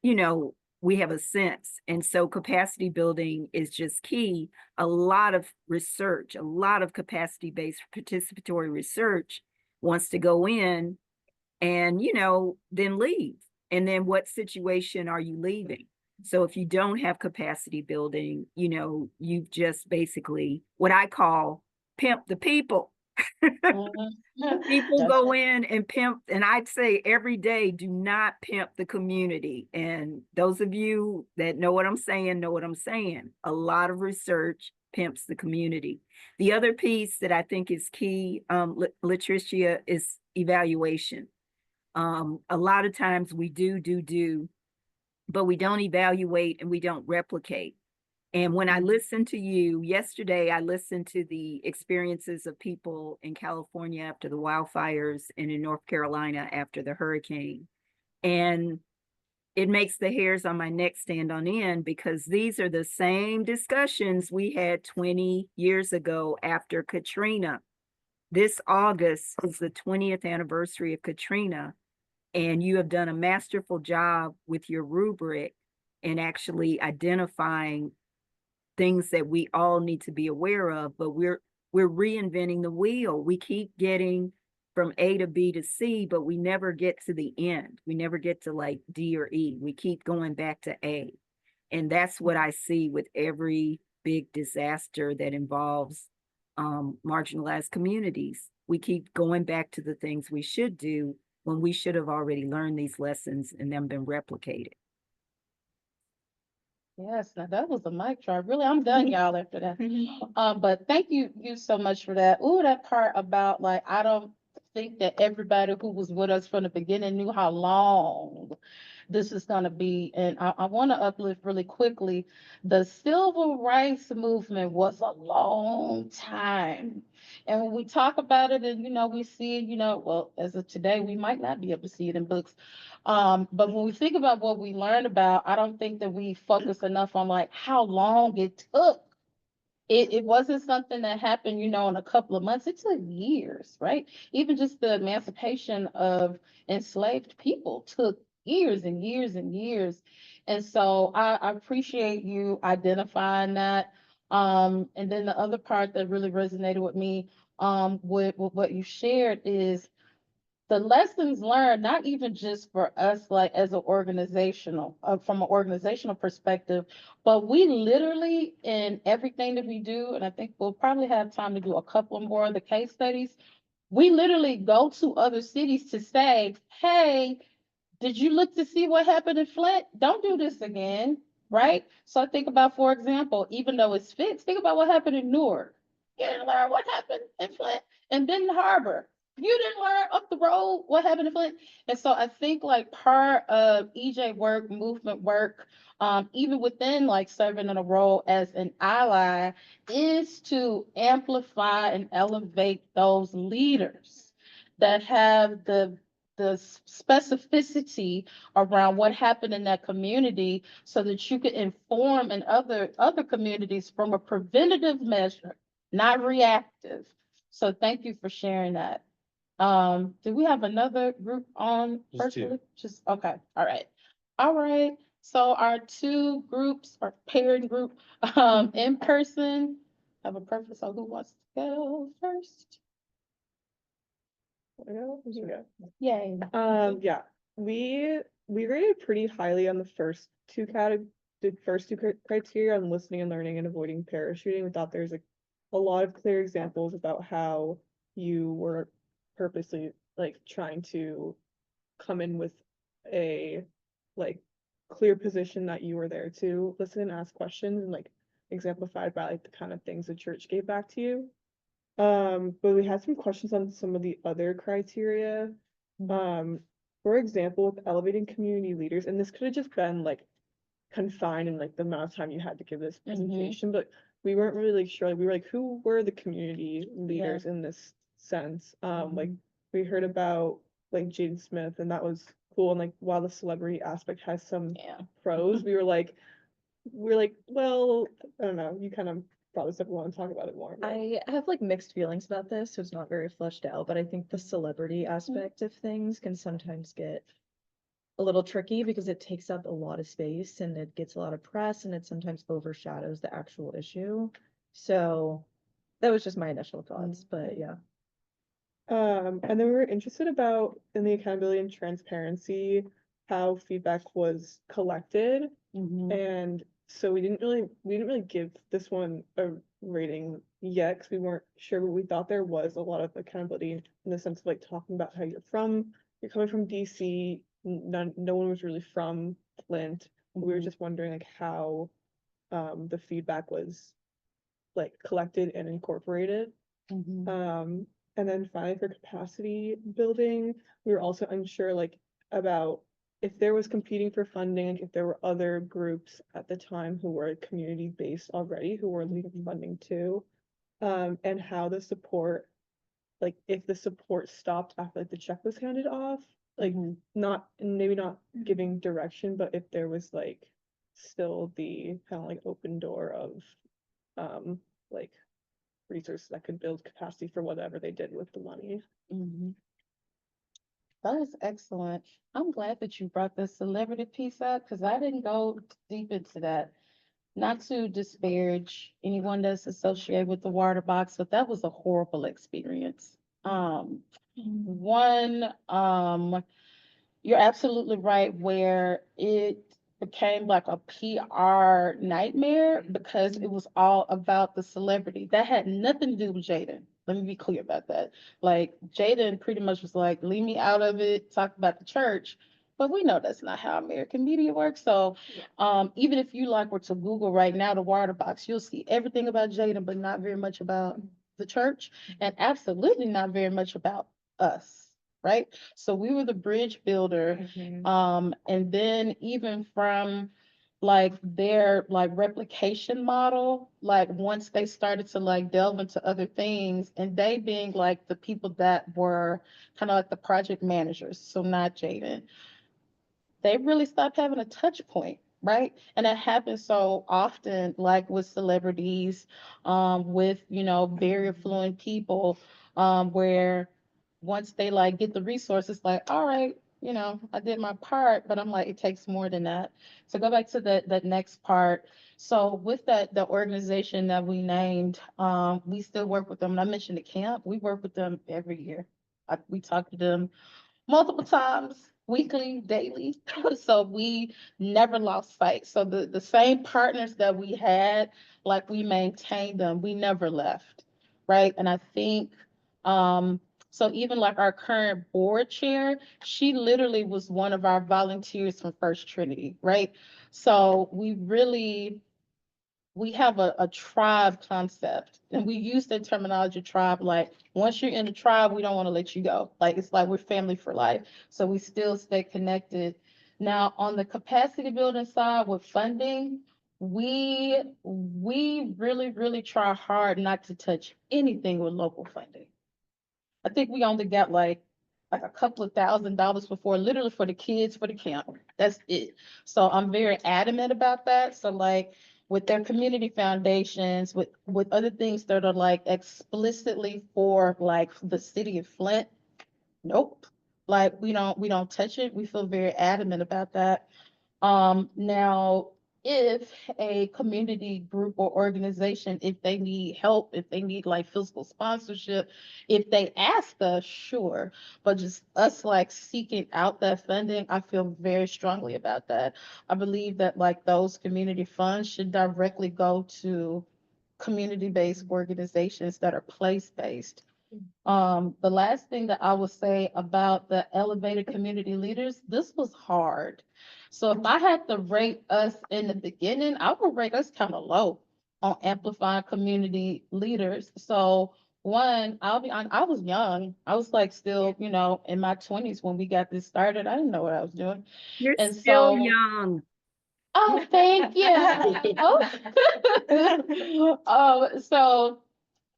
we have a sense. And so capacity building is just key. A lot of research, a lot of capacity-based participatory research wants to go in and, then leave. And then what situation are you leaving? So if you don't have capacity building, you've just basically what I call pimp the people. People go in and pimp, and I'd say every day, do not pimp the community. And those of you that know what I'm saying, know what I'm saying. A lot of research pimps the community. The other piece that I think is key, LaTricea, is evaluation. A lot of times we do, but we don't evaluate and we don't replicate. And when I listened to you yesterday, I listened to the experiences of people in California after the wildfires and in North Carolina after the hurricane. And it makes the hairs on my neck stand on end because these are the same discussions we had 20 years ago after Katrina. This August is the 20th anniversary of Katrina, and you have done a masterful job with your rubric in actually identifying things that we all need to be aware of, but we're reinventing the wheel. We keep getting from A to B to C, but we never get to the end. We never get to like D or E. We keep going back to A. And that's what I see with every big disaster that involves marginalized communities. We keep going back to the things we should do when we should have already learned these lessons and them been replicated. Yes, now that was a mic drop. Really, I'm done, y'all, after that. But thank you so much for that. Ooh, that part about like, I don't think that everybody who was with us from the beginning knew how long this is gonna be. And I want to uplift really quickly. The civil rights movement was a long time. And when we talk about it and, we see it, well, as of today, we might not be able to see it in books. But when we think about what we learned about, I don't think that we focus enough on like how long it took. It wasn't something that happened, in a couple of months. It took years, right? Even just the emancipation of enslaved people took years and years and years. And so I appreciate you identifying that. And then the other part that really resonated with me, with what you shared is the lessons learned, not even just for us, like as an organizational, from an organizational perspective, but we literally in everything that we do, and I think we'll probably have time to do a couple more of the case studies. We literally go to other cities to say, hey, did you look to see what happened in Flint? Don't do this again, right? So think about, for example, even though it's fixed, think about what happened in Newark. You didn't learn what happened in Flint and Benton Harbor. You didn't learn up the road what happened in Flint. And so I think like part of EJ work, movement work, even within like serving in a role as an ally, is to amplify and elevate those leaders that have the specificity around what happened in that community so that you can inform in other communities from a preventative measure, not reactive. So thank you for sharing that. Do we have another group on Just two. virtually? Just okay. All right. All right. So our two groups, our parent group, in person, have a preference on who wants to go first. Yay. Yeah, we rated pretty highly on the first two criteria on listening and learning and avoiding parachuting. We thought there's a lot of clear examples about how you were purposely like trying to come in with a like clear position that you were there to listen and ask questions, and like exemplified by like the kind of things the church gave back to you. But we had some questions on some of the other criteria. For example, with elevating community leaders, and this could have just been like confined in like the amount of time you had to give this presentation, but we weren't really sure. Like, we were like, who were the community leaders in this sense? Like we heard about like Jaden Smith, and that was cool. And like while the celebrity aspect has some pros, we were like, well, I don't know. You kind of probably still want to talk about it more. But I have like mixed feelings about this, so it's not very fleshed out, but I think the celebrity aspect of things can sometimes get a little tricky because it takes up a lot of space and it gets a lot of press and it sometimes overshadows the actual issue. So that was just my initial thoughts, but yeah. and then we were interested about in the accountability and transparency, how feedback was collected. And so we didn't really give this one a rating yet because we weren't sure, but we thought there was a lot of accountability in the sense of like talking about how you're coming from DC. No one was really from Flint. We were just wondering like how the feedback was like collected and incorporated. And then finally for capacity building, we were also unsure like about if there was competing for funding, like if there were other groups at the time who were community-based already, who were leading funding too, and how the support, like if the support stopped after like the check was handed off, like maybe not giving direction, but if there was like still the kind of like open door of like resources that could build capacity for whatever they did with the money. That was excellent. I'm glad that you brought the celebrity piece up because I didn't go deep into that. Not to disparage anyone that's associated with the water box, but that was a horrible experience. One, you're absolutely right, where it became like a PR nightmare because it was all about the celebrity. That had nothing to do with Jaden. Let me be clear about that. Like Jaden pretty much was like, leave me out of it, talk about the church. But we know that's not how American media works. So even if you like were to Google right now the water box, you'll see everything about Jaden, but not very much about the church, and absolutely not very much about us, right? So we were the bridge builder. And then even from like their like replication model, like once they started to like delve into other things, and they being like the people that were kind of like the project managers, so not Jaden, they really stopped having a touch point, right? And that happens so often, like with celebrities, with, you know, very affluent people, where once they like get the resources, like, all right, you know, I did my part, but I'm like, it takes more than that. So go back to that next part. So with that, the organization that we named, we still work with them. And I mentioned the camp, we work with them every year. We talk to them multiple times, weekly, daily. So we never lost sight. So the same partners that we had, like we maintained them, we never left, right? And I think, so even like our current board chair, she literally was one of our volunteers from First Trinity, right? So we have a tribe concept, and we use the terminology tribe. Like once you're in the tribe, we don't want to let you go. Like it's like we're family for life. So we still stay connected. Now on the capacity building side with funding, we really try hard not to touch anything with local funding. I think we only got like a couple of $1,000s before, literally for the kids for the camp. That's it. So I'm very adamant about that. So like with their community foundations, with other things that are like explicitly for like the city of Flint, nope. Like we don't touch it. We feel very adamant about that. Now, if a community group or organization, if they need help, if they need like physical sponsorship, if they ask us, sure. But just us like seeking out that funding, I feel very strongly about that. I believe that like those community funds should directly go to community-based organizations that are place-based. The last thing that I would say about the elevated community leaders, this was hard. So if I had to rate us in the beginning, I would rate us kind of low on amplifying community leaders. So one, I'll be honest, I was young. I was like still, you know, in my 20s when we got this started. I didn't know what I was doing. You're And still so, young. oh, thank you. So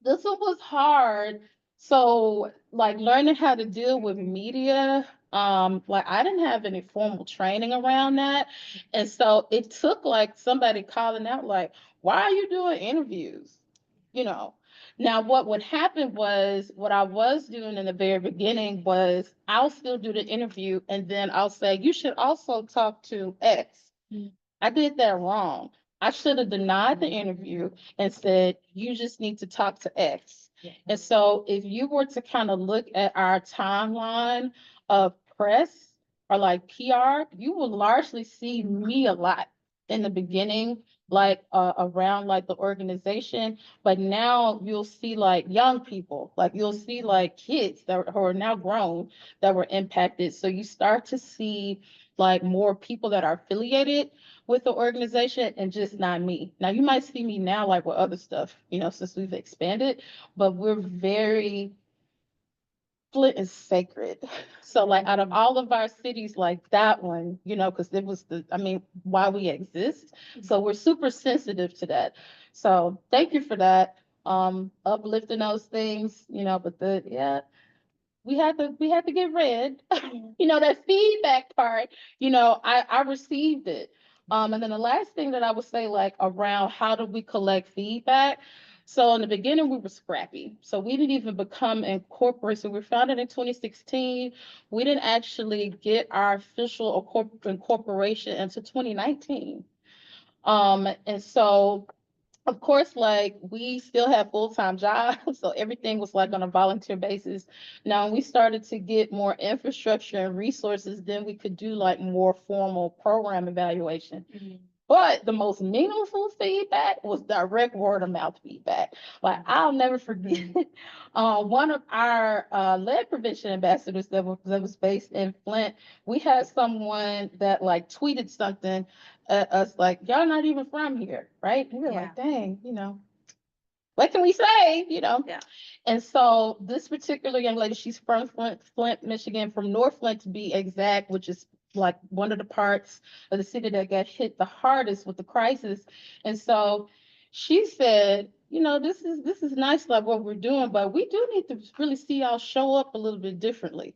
this one was hard. So like learning how to deal with media, like I didn't have any formal training around that. And so it took like somebody calling out like, why are you doing interviews? You know. Now what would happen was what I was doing in the very beginning was I'll still do the interview and then I'll say, you should also talk to X. I did that wrong. I should have denied the interview and said, you just need to talk to X. And so if you were to kind of look at our timeline of press or like PR, you will largely see me a lot in the beginning, like around like the organization. But now you'll see like young people, like you'll see like kids that who are now grown that were impacted. So you start to see like more people that are affiliated with the organization and just not me. Now you might see me now like with other stuff, you know, since we've expanded, but we're very Flint is sacred. So like out of all of our cities, like that one, you know, because it was why we exist. So we're super sensitive to that. So thank you for that. Uplifting those things, you know, but we had to get read. You know, that feedback part, you know, I received it. And then the last thing that I would say, like around how do we collect feedback? So in the beginning, we were scrappy. So we didn't even become incorporated. So we were founded in 2016. We didn't actually get our official incorporation until 2019. And so of course, like we still have full-time jobs, so everything was like on a volunteer basis. Now, when we started to get more infrastructure and resources, then we could do like more formal program evaluation. But the most meaningful feedback was direct word of mouth feedback. Like I'll never forget, one of our lead prevention ambassadors that was based in Flint. We had someone that like tweeted something at us like, "Y'all not even from here, right?" And we were like, "Dang, what can we say?" Yeah. And so this particular young lady, she's from Flint, Michigan, from North Flint to be exact, which is like one of the parts of the city that got hit the hardest with the crisis. And so she said, this is nice, like what we're doing, but we do need to really see y'all show up a little bit differently.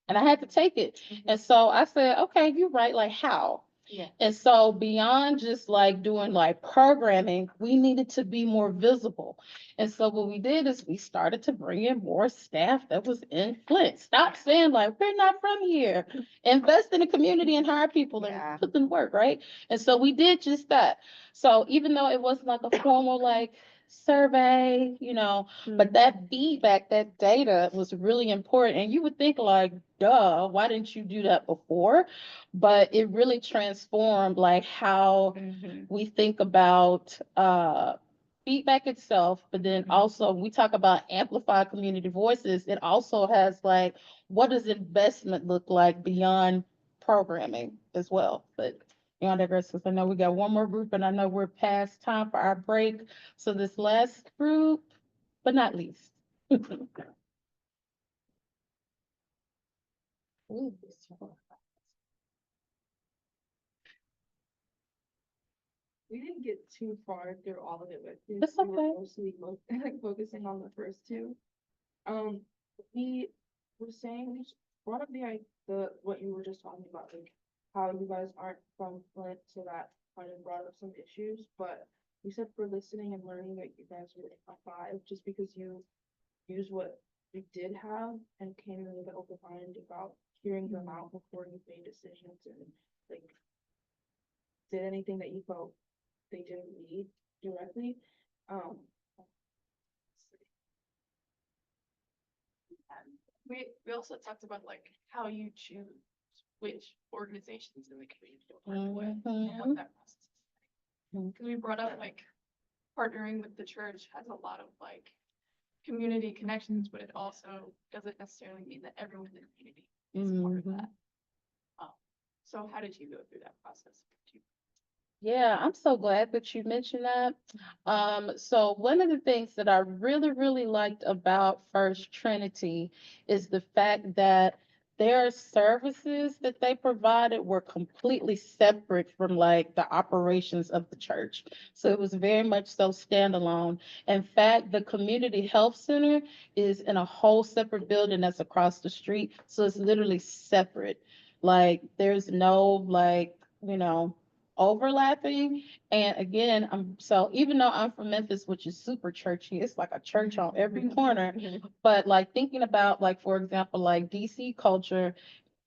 And I had to take it. And so I said, okay, you're right. Like how? Yeah. And so beyond just like doing like programming, we needed to be more visible. And so what we did is we started to bring in more staff that was in Flint. Stop saying like, we're not from here. Invest in the community and hire people and put them to work, right? And so we did just that. So even though it wasn't like a formal like survey, but that feedback, that data was really important. And you would think like, duh, why didn't you do that before? But it really transformed like how we think about feedback itself, but then also we talk about amplified community voices. It also has like, what does investment look like beyond programming as well? But beyond that, since I know we got one more group and I know we're past time for our break. So this last group, but not least. Ooh, we didn't get too far through all of it, but That's we were okay. mostly focusing on the first two. We were saying, we brought up the what you were just talking about, like how you guys aren't from Flint, so that kind of brought up some issues. But you said for listening and learning that you guys were a five, just because you use what you did have and came in a little bit open-minded about hearing them out before you made decisions and like did anything that you felt they didn't need directly. We also talked about like how you choose which organizations in the community to partner with and what that process is like. Because we brought up like partnering with the church has a lot of like community connections, but it also doesn't necessarily mean that everyone in the community is part of that. So how did you go through that process? Yeah, I'm so glad that you mentioned that. So one of the things that I really, really liked about First Trinity is the fact that their services that they provided were completely separate from like the operations of the church. So it was very much so standalone. In fact, the community health center is in a whole separate building that's across the street. So it's literally separate. Like there's no like, overlapping. And again, so even though I'm from Memphis, which is super churchy, it's like a church on every corner. But like thinking about like, for example, like DC culture,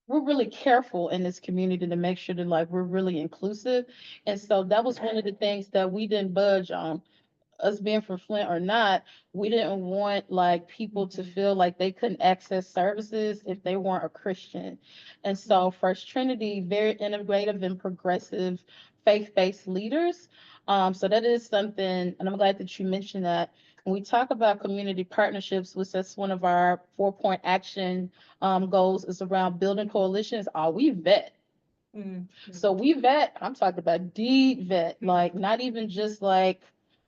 we're really careful in this community to make sure that like we're really inclusive. And so that was one of the things that we didn't budge on. Us being from Flint or not, we didn't want like people to feel like they couldn't access services if they weren't a Christian. And so First Trinity, very innovative and progressive faith-based leaders. So that is something, and I'm glad that you mentioned that. When we talk about community partnerships, which that's one of our 4-point action goals, is around building coalitions. We vet. So we vet, I'm talking about deep vet, like not even just like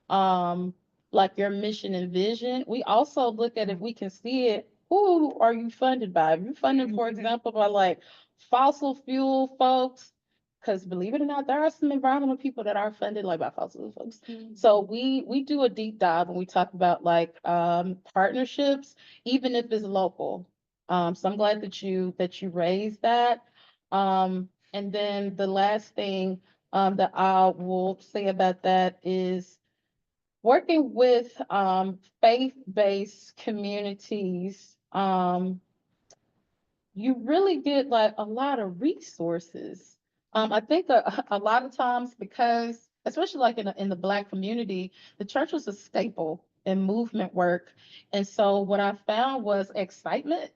your mission and vision. We also look at if we can see it, who are you funded by? If you're funded, for example, by like fossil fuel folks, because believe it or not, there are some environmental people that are funded like by fossil fuel folks. So we do a deep dive when we talk about like partnerships, even if it's local. So I'm glad that you raised that. And then the last thing that I will say about that is working with faith-based communities. You really get like a lot of resources. I think a lot of times because especially like in the Black community, the church was a staple in movement work. And so what I found was excitement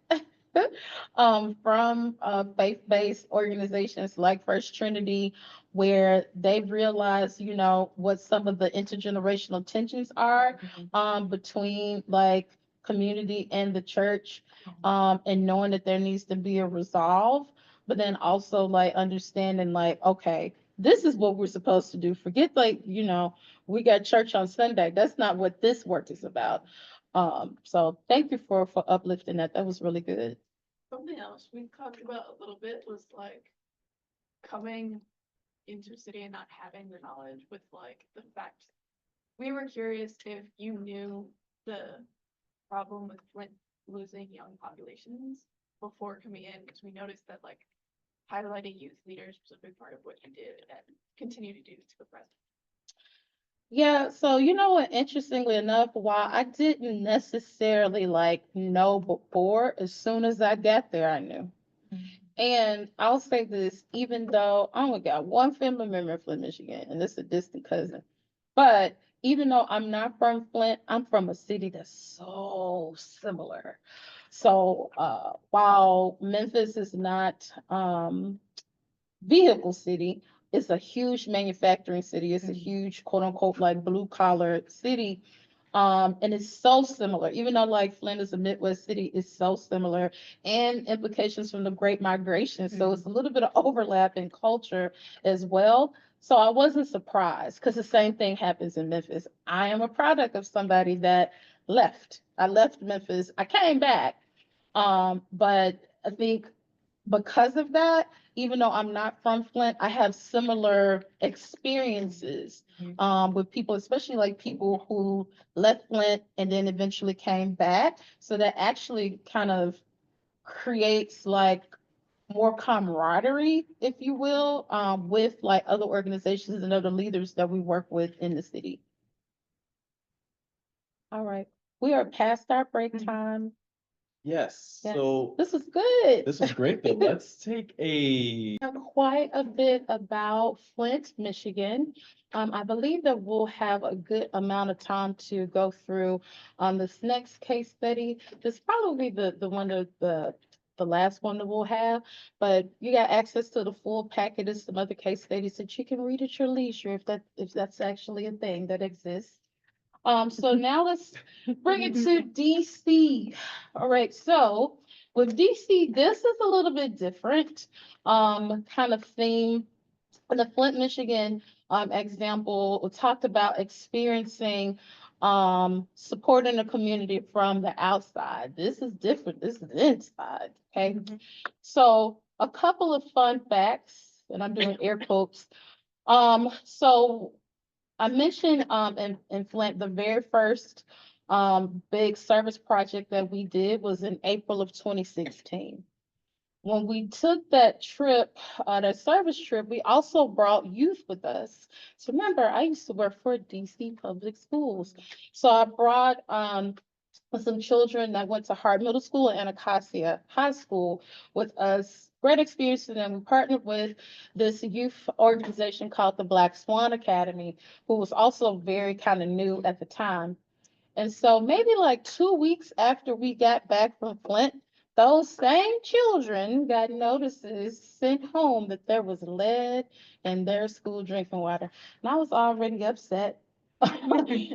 from faith-based organizations like First Trinity, where they realized, you know, what some of the intergenerational tensions are between like community and the church, and knowing that there needs to be a resolve, but then also like understanding like, okay, this is what we're supposed to do. Forget like, you know, we got church on Sunday. That's not what this work is about. So thank you for uplifting that. That was really good. Something else we talked about a little bit was like coming into city and not having the knowledge with like the fact. We were curious if you knew the problem with Flint losing young populations before coming in, because we noticed that like highlighting youth leaders was a big part of what you did and continue to do to the present. Yeah, so you know what, interestingly enough, while I didn't necessarily like know before, as soon as I got there, I knew. And I'll say this, even though I only got one family member in Flint, Michigan, and this is a distant cousin. But even though I'm not from Flint, I'm from a city that's so similar. So while Memphis is not vehicle city, it's a huge manufacturing city. It's a huge quote unquote like blue collar city. And it's so similar, even though like Flint is a Midwest city, it's so similar, and implications from the Great Migration. So it's a little bit of overlap in culture as well. So I wasn't surprised because the same thing happens in Memphis. I am a product of somebody that left. I left Memphis. I came back. But I think because of that, even though I'm not from Flint, I have similar experiences with people, especially like people who left Flint and then eventually came back. So that actually kind of creates like more camaraderie, if you will, with like other organizations and other leaders that we work with in the city. All right, we are past our break time. Yes, Yes. so This is good. this was great, but let's take a Quite a bit about Flint, Michigan. I believe that we'll have a good amount of time to go through this next case study. This probably the one of the last one that we'll have, but you got access to the full packet of some other case studies that you can read at your leisure if that's actually a thing that exists. So now let's bring it to DC. All right, so with DC, this is a little bit different kind of theme. In the Flint, Michigan example, we talked about experiencing supporting the community from the outside. This is different. This is inside. Okay. So a couple of fun facts, and I'm doing air quotes. So I mentioned in Flint, the very first big service project that we did was in April of 2016. When we took that trip, that service trip, we also brought youth with us. So remember, I used to work for DC Public Schools. So I brought some children that went to Hart Middle School and Anacostia High School with us. Great experience, and then we partnered with this youth organization called the Black Swan Academy, who was also very kind of new at the time. And so maybe like 2 weeks after we got back from Flint, those same children got notices sent home that there was lead in their school drinking water. And I was already upset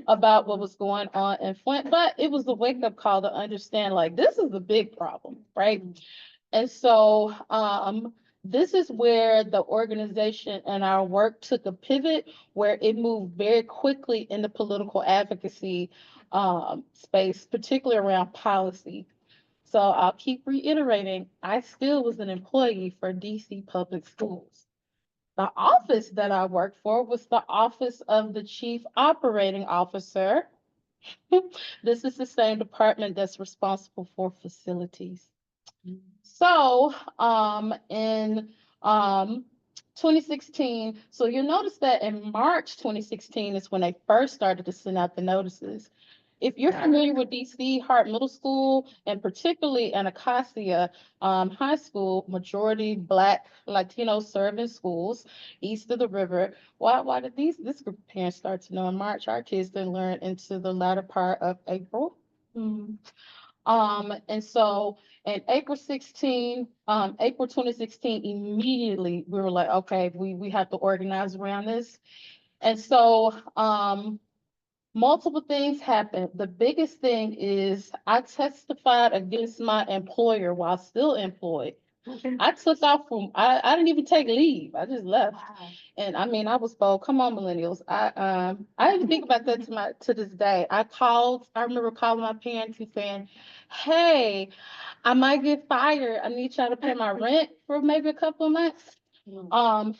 about what was going on in Flint, but it was a wake-up call to understand like this is a big problem, right? And so this is where the organization and our work took a pivot where it moved very quickly in the political advocacy space, particularly around policy. So I'll keep reiterating, I still was an employee for DC Public Schools. The office that I worked for was the Office of the Chief Operating Officer. This is the same department that's responsible for facilities. So in 2016, so you'll notice that in March 2016 is when they first started to send out the notices. if you're familiar with DC, Hart Middle School, and particularly in Acacia High School, majority Black Latino serving schools east of the river. Why did this group of parents start to know in March? Our kids didn't learn into the latter part of April. And so in April 2016, immediately we were like, okay, we have to organize around this. And so multiple things happened. The biggest thing is I testified against my employer while still employed. I took off I didn't even take leave. I just left. And I mean, I was bold. Come on, millennials. I even think about that to this day. I remember calling my parents and saying, hey, I might get fired. I need y'all to pay my rent for maybe a couple of months.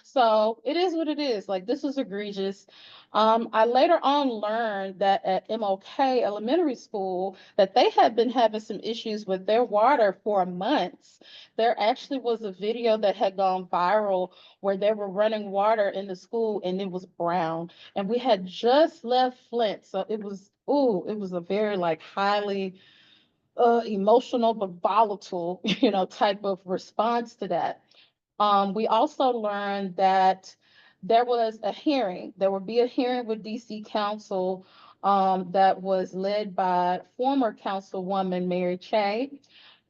So it is what it is. Like, this was egregious. I later on learned that at MLK Elementary School that they had been having some issues with their water for months. There actually was a video that had gone viral where they were running water in the school and it was brown. And we had just left Flint. So it was a very like highly emotional but volatile, type of response to that. We also learned that there was a hearing. There would be a hearing with DC Council that was led by former Councilwoman Mary Che.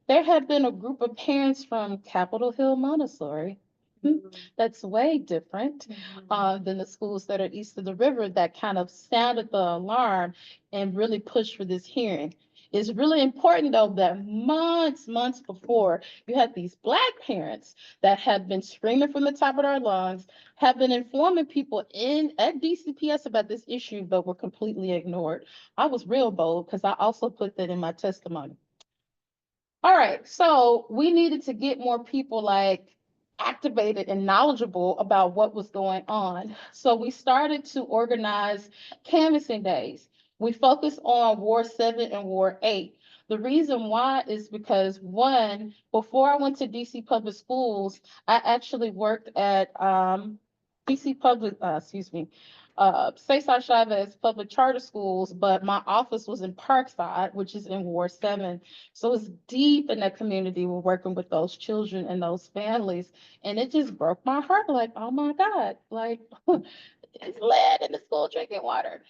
There had been a group of parents from Capitol Hill Montessori. That's way different than the schools that are east of the river that kind of sounded the alarm and really pushed for this hearing. It's really important, though, that months before, you had these Black parents that have been screaming from the top of their lungs, have been informing people at DCPS about this issue, but were completely ignored. I was real bold because I also put that in my testimony. All right, so we needed to get more people activated and knowledgeable about what was going on. So we started to organize canvassing days. We focused on Ward 7 and Ward 8. The reason why is because, one, before I went to DC Public Schools, I actually worked at DC Public, Cesar Chavez Public Charter Schools, but my office was in Parkside, which is in Ward 7. So it's deep in that community. We're working with those children and those families. And it just broke my heart, like, oh my God, like it's lead in the school drinking water.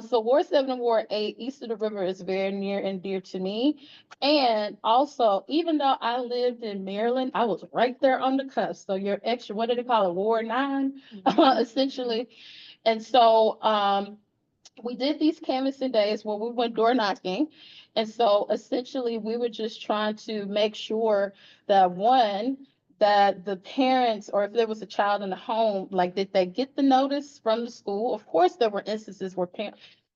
So Ward 7 and Ward 8, east of the river, is very near and dear to me. And also, even though I lived in Maryland, I was right there on the cusp. So your extra, what do they call it, Ward 9, essentially. And so we did these canvassing days where we went door knocking. And so essentially we were just trying to make sure that, one, that the parents, or if there was a child in the home, did they get the notice from the school? Of course, there were instances where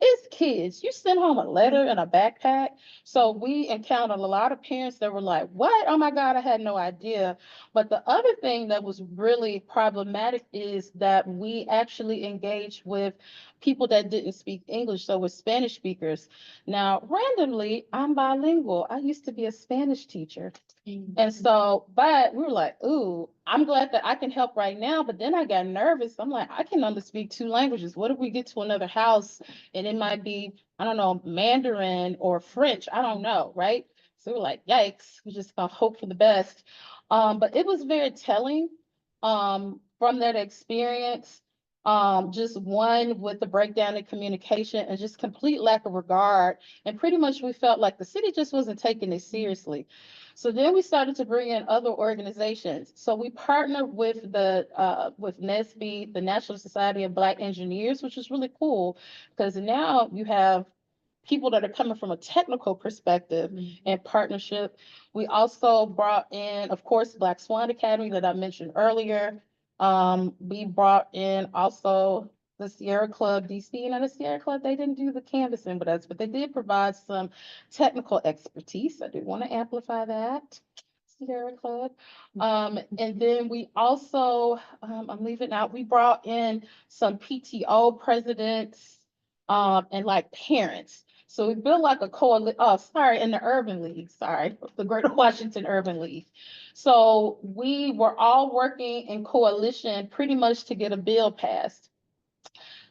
it's kids. You send home a letter and a backpack. So we encountered a lot of parents that were like, what? Oh my God, I had no idea. But the other thing that was really problematic is that we actually engaged with people that didn't speak English, so with Spanish speakers. Now, randomly, I'm bilingual. I used to be a Spanish teacher. And so, but we were like, ooh, I'm glad that I can help right now. But then I got nervous. I'm like, I can only speak 2 languages. What if we get to another house and it might be, I don't know, Mandarin or French? I don't know, right? So we're like, yikes, we're just gonna hope for the best. But it was very telling from that experience. Just one, with the breakdown in communication and just complete lack of regard. And pretty much we felt like the city just wasn't taking it seriously. So then we started to bring in other organizations. So we partnered with with NSBE, the National Society of Black Engineers, which is really cool because now you have people that are coming from a technical perspective and partnership. We also brought in, of course, Black Swan Academy that I mentioned earlier. We brought in also the Sierra Club DC. Now the Sierra Club, they didn't do the canvassing with us, but they did provide some technical expertise. I do want to amplify that. Sierra Club. And then we also, I'm leaving out, we brought in some PTO presidents and parents. So we built like a coalition, in the Urban League, the Greater Washington Urban League. So we were all working in coalition pretty much to get a bill passed.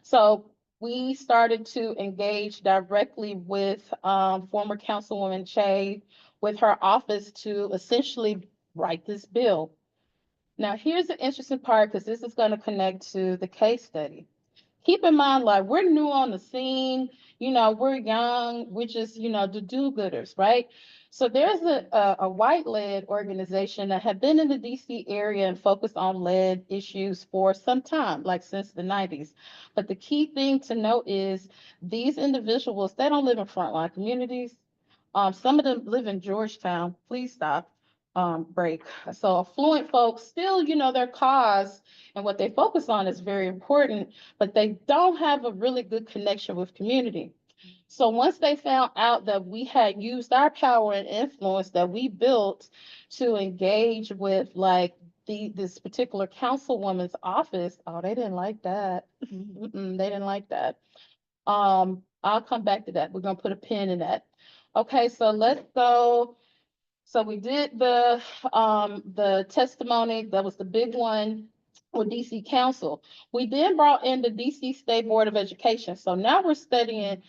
So we started to engage directly with former Councilwoman Che with her office to essentially write this bill. Now, here's the interesting part, because this is going to connect to the case study. Keep in mind, like, we're new on the scene, we're young, we're just, the do-gooders, right? So there's a white-led organization that had been in the DC area and focused on lead issues for some time, like since the 90s. But the key thing to note is these individuals, they don't live in frontline communities. Some of them live in Georgetown. Please stop. Break. So affluent folks still, their cause and what they focus on is very important, but they don't have a really good connection with community. So once they found out that we had used our power and influence that we built to engage with like this particular councilwoman's office, oh, they didn't like that. They didn't like that. I'll come back to that. We're gonna put a pin in that. Okay, so let's go. So we did the testimony, that was the big one with DC Council. We then brought in the DC State Board of Education. So now we're studying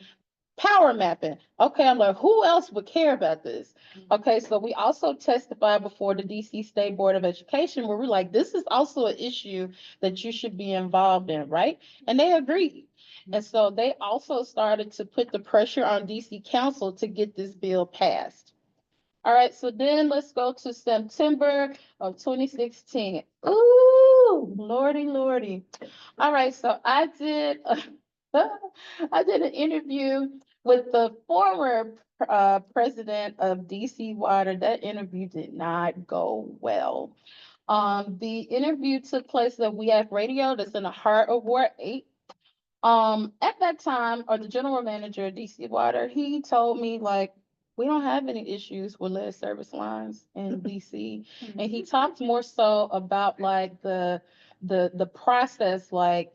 power mapping. Okay, I'm like, who else would care about this? Okay, so we also testified before the DC State Board of Education where we're like, this is also an issue that you should be involved in, right? And they agreed. And so they also started to put the pressure on DC Council to get this bill passed. All right, so then let's go to September of 2016. Ooh, lordy, lordy. All right, so I did an interview with the former president of DC Water. That interview did not go well. The interview took place at WEAC Radio, that's in the heart of Ward 8. At that time, or the general manager of DC Water, he told me like, we don't have any issues with lead service lines in DC. And he talked more so about like the process like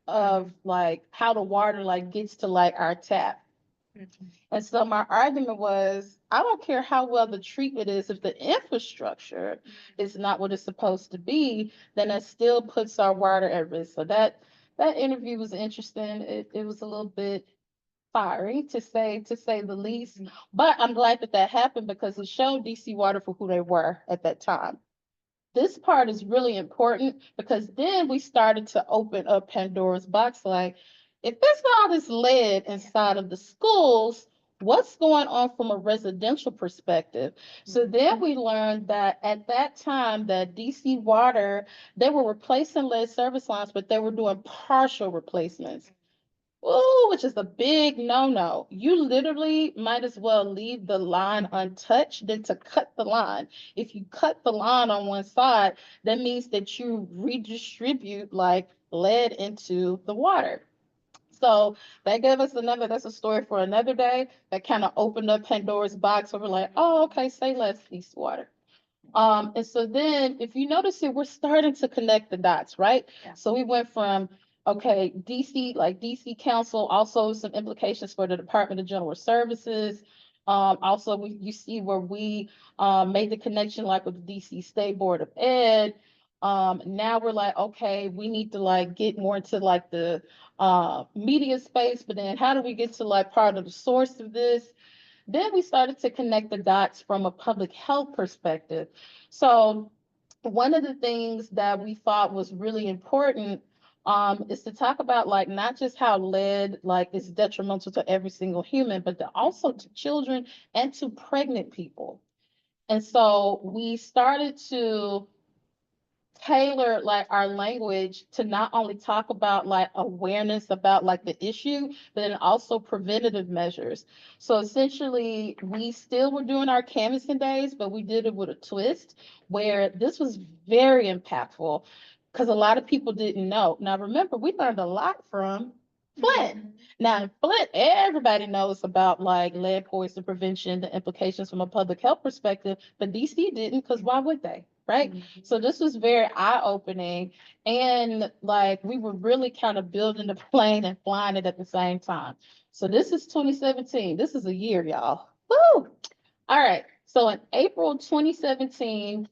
of like how the water like gets to like our tap. And so my argument was, I don't care how well the treatment is, if the infrastructure is not what it's supposed to be, then it still puts our water at risk. So that interview was interesting. It was a little bit fiery to say the least. But I'm glad that happened because it showed DC Water for who they were at that time. This part is really important because then we started to open up Pandora's box. Like, if there's all this lead inside of the schools, what's going on from a residential perspective? So then we learned that at that time that DC Water, they were replacing lead service lines, but they were doing partial replacements. Ooh, which is a big no-no. You literally might as well leave the line untouched than to cut the line. If you cut the line on one side, that means that you redistribute like lead into the water. So that gave us that's a story for another day. That kind of opened up Pandora's box where we're like, oh, okay, say less East Water. And so then if you notice here, we're starting to connect the dots, right? Yeah. So we went from, okay, DC Council, also some implications for the Department of General Services. Also, you see where we made the connection like with the DC State Board of Ed. Now we're like, okay, we need to like get more into like the media space, but then how do we get to like part of the source of this? Then we started to connect the dots from a public health perspective. So one of the things that we thought was really important is to talk about like not just how lead like is detrimental to every single human, but also to children and to pregnant people. And so we started to tailor like our language to not only talk about like awareness about like the issue, but then also preventative measures. So essentially we still were doing our canvassing days, but we did it with a twist where this was very impactful because a lot of people didn't know. Now remember, we learned a lot from Flint. Now in Flint, everybody knows about like lead poison prevention, the implications from a public health perspective, but DC didn't, because why would they? Right? So this was very eye-opening, and like we were really kind of building the plane and flying it at the same time. So this is 2017. This is a year, y'all. Woo! All right. So in April 2017,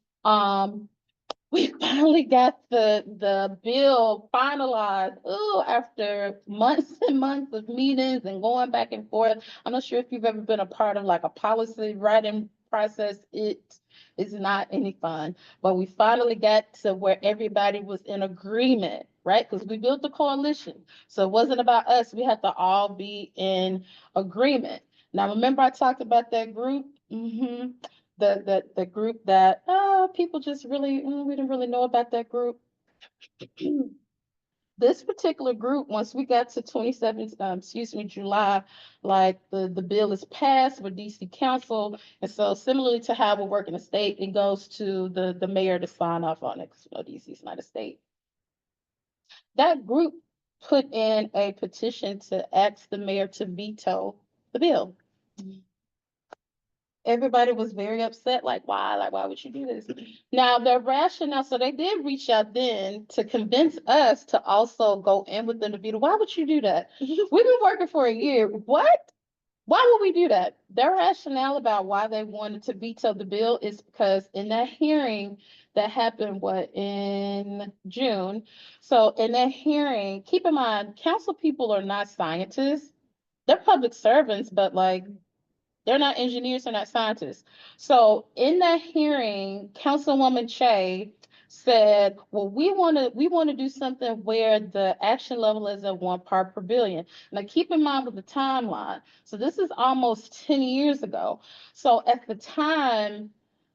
we finally got the bill finalized. Ooh, after months and months of meetings and going back and forth. I'm not sure if you've ever been a part of like a policy writing process. It is not any fun, but we finally got to where everybody was in agreement, right? Because we built a coalition. So it wasn't about us. We had to all be in agreement. Now, remember I talked about that group? The group that people just really we didn't really know about that group. This particular group, once we got to 27, July, like the bill is passed with DC Council, and so similarly to how we work in the state, it goes to the mayor to sign off on it. 'Cause, DC is not a state. That group put in a petition to ask the mayor to veto the bill. Everybody was very upset, like, why? Like, why would you do this? Now, the rationale, so they did reach out then to convince us to also go in with them to veto. Why would you do that? We've been working for a year. What? Why would we do that? Their rationale about why they wanted to veto the bill is because in that hearing that happened, in June? So in that hearing, keep in mind, council people are not scientists. They're public servants, but like, they're not engineers, they're not scientists. So in that hearing, Councilwoman Che said, well, we want to do something where the action level is at 1 part per billion. Now keep in mind with the timeline. So this is almost 10 years ago. So at the time,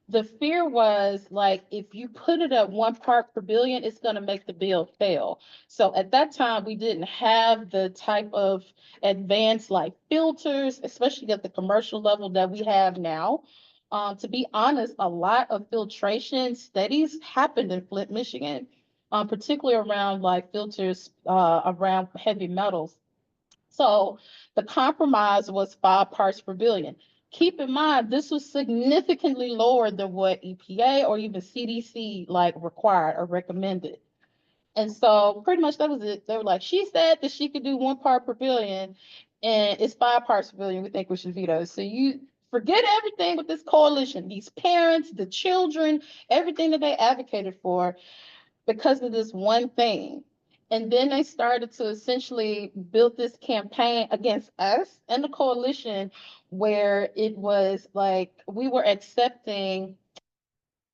the fear was like, if you put it at 1 part per billion, it's going to make the bill fail. So at that time, we didn't have the type of advanced like filters, especially at the commercial level that we have now. To be honest, a lot of filtration studies happened in Flint, Michigan, particularly around like filters around heavy metals. So the compromise was 5 parts per billion. Keep in mind, this was significantly lower than what EPA or even CDC like required or recommended. And so pretty much that was it. They were like, she said that she could do 1 part per billion and it's 5 parts per billion. We think we should veto. So you forget everything with this coalition, these parents, the children, everything that they advocated for because of this one thing. And then they started to essentially build this campaign against us and the coalition where it was like we were accepting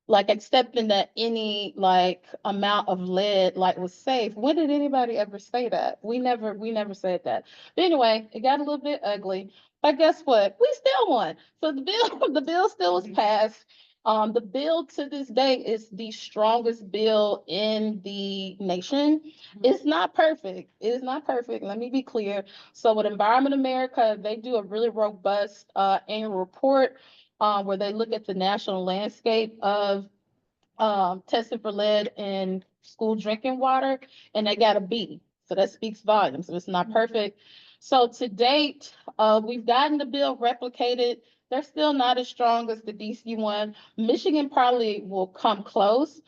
that any like amount of lead like was safe. When did anybody ever say that? We never said that. But anyway, it got a little bit ugly. But guess what? We still won. So the bill, the bill still was passed. The bill to this day is the strongest bill in the nation. It's not perfect. It is not perfect. Let me be clear. So with Environment America, they do a really robust annual report where they look at the national landscape of testing for lead in school drinking water, and they got a B. So that speaks volumes. So it's not perfect. So to date, we've gotten the bill replicated. They're still not as strong as the DC one. Michigan probably will come close.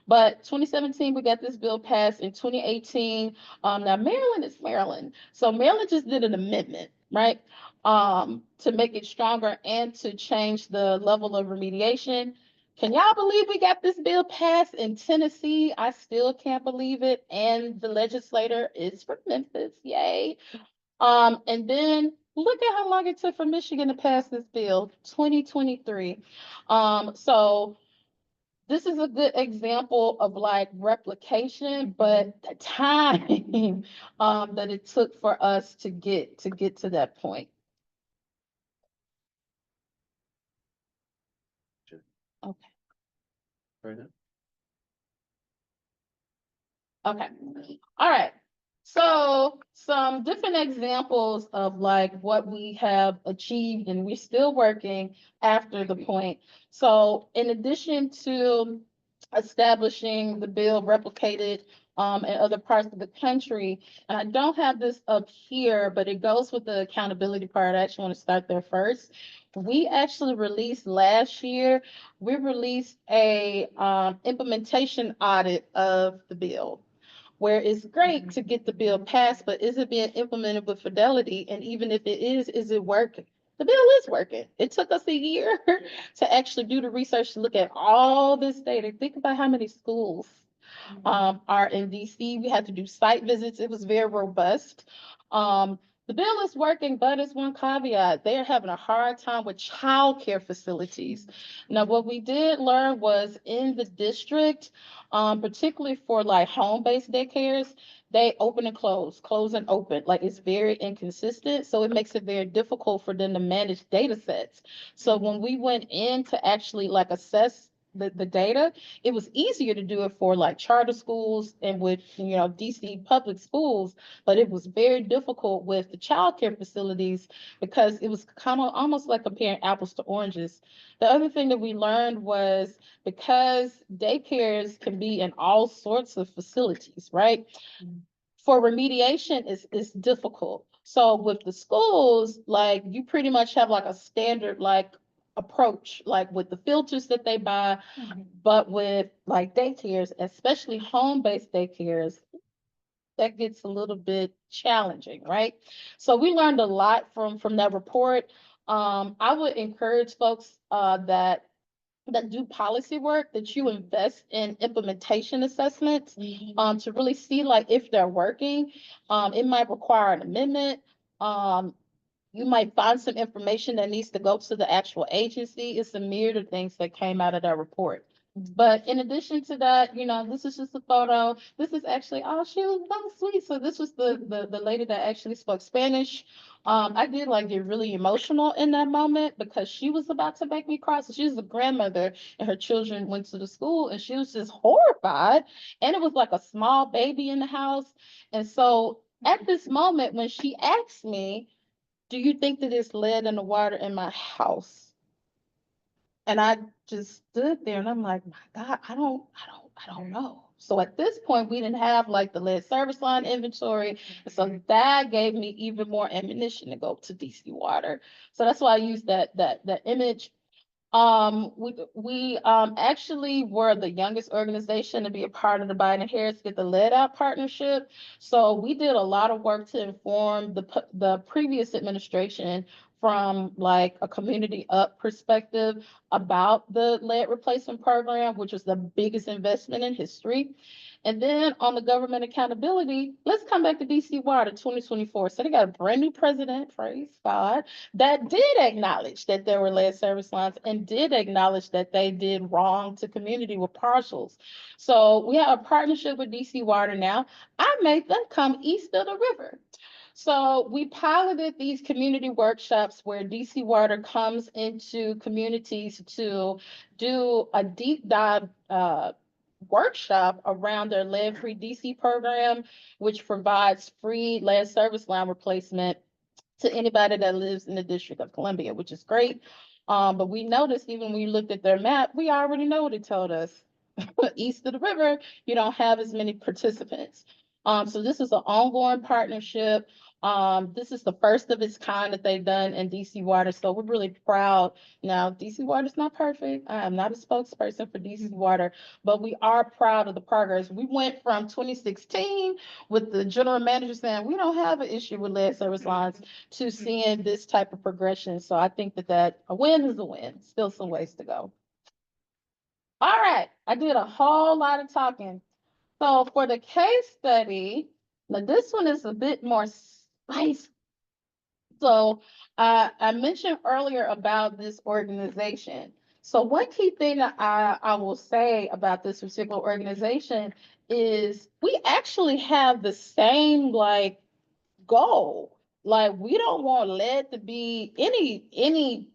But 2017, we got this bill passed. In 2018, now Maryland is Maryland. So Maryland just did an amendment, right? To make it stronger and to change the level of remediation. Can y'all believe we got this bill passed in Tennessee? I still can't believe it. And the legislator is from Memphis, yay. And then look at how long it took for Michigan to pass this bill, 2023. So this is a good example of like replication, but the time that it took for us to get to that point. Okay. Right now. Okay. All right. So some different examples of like what we have achieved and we're still working after the point. So in addition to establishing the bill replicated in other parts of the country, and I don't have this up here, but it goes with the accountability part. I actually want to start there first. We actually released last year, we released a implementation audit of the bill, where it's great to get the bill passed, but is it being implemented with fidelity? And even if it is it working? the bill is working. It took us a year to actually do the research to look at all this data. Think about how many schools are in DC. We had to do site visits. It was very robust. The bill is working, but it's one caveat. They're having a hard time with childcare facilities. Now, what we did learn was in the district, particularly for like home-based daycares, they open and close and open. Like it's very inconsistent. So it makes it very difficult for them to manage data sets. So when we went in to actually like assess the data, it was easier to do it for like charter schools and with, DC public schools, but it was very difficult with the childcare facilities because it was kind of almost like comparing apples to oranges. The other thing that we learned was because daycares can be in all sorts of facilities, right? For remediation is difficult. So with the schools, like you pretty much have like a standard like approach, like with the filters that they buy, but with like daycares, especially home-based daycares, that gets a little bit challenging, right? So we learned a lot from that report. I would encourage folks that do policy work that you invest in implementation assessments to really see like if they're working. It might require an amendment. You might find some information that needs to go to the actual agency. It's a myriad of things that came out of that report. But in addition to that, this is just a photo. This is actually, oh, she was so sweet. So this was the lady that actually spoke Spanish. I did like get really emotional in that moment because she was about to make me cry. So she was a grandmother and her children went to the school and she was just horrified. And it was like a small baby in the house. And so at this moment, when she asked me, do you think that it's lead in the water in my house? And I just stood there and I'm like, my God, I don't know. So at this point, we didn't have like the lead service line inventory. And so that gave me even more ammunition to go to DC Water. So that's why I used that image. We actually were the youngest organization to be a part of the Biden Harris Get the Lead Out partnership. So we did a lot of work to inform the previous administration from like a community up perspective about the lead replacement program, which was the biggest investment in history. And then on the government accountability, let's come back to DC Water 2024. So they got a brand new president, praise God, that did acknowledge that there were lead service lines and did acknowledge that they did wrong to community with parcels. So we have a partnership with DC Water now. I made them come east of the river. So we piloted these community workshops where DC Water comes into communities to do a deep dive workshop around their lead-free DC program, which provides free lead service line replacement to anybody that lives in the District of Columbia, which is great. But we noticed even when we looked at their map, we already know what it told us. East of the river, you don't have as many participants. So this is an ongoing partnership. This is the first of its kind that they've done in DC Water. So we're really proud. Now, DC Water is not perfect. I am not a spokesperson for DC Water, but we are proud of the progress. We went from 2016 with the general manager saying we don't have an issue with lead service lines to seeing this type of progression. So I think that a win is a win. Still some ways to go. All right, I did a whole lot of talking. So for the case study, now this one is a bit more spicy. So I mentioned earlier about this organization. So one key thing that I will say about this particular organization is we actually have the same like goal. Like we don't want lead to be any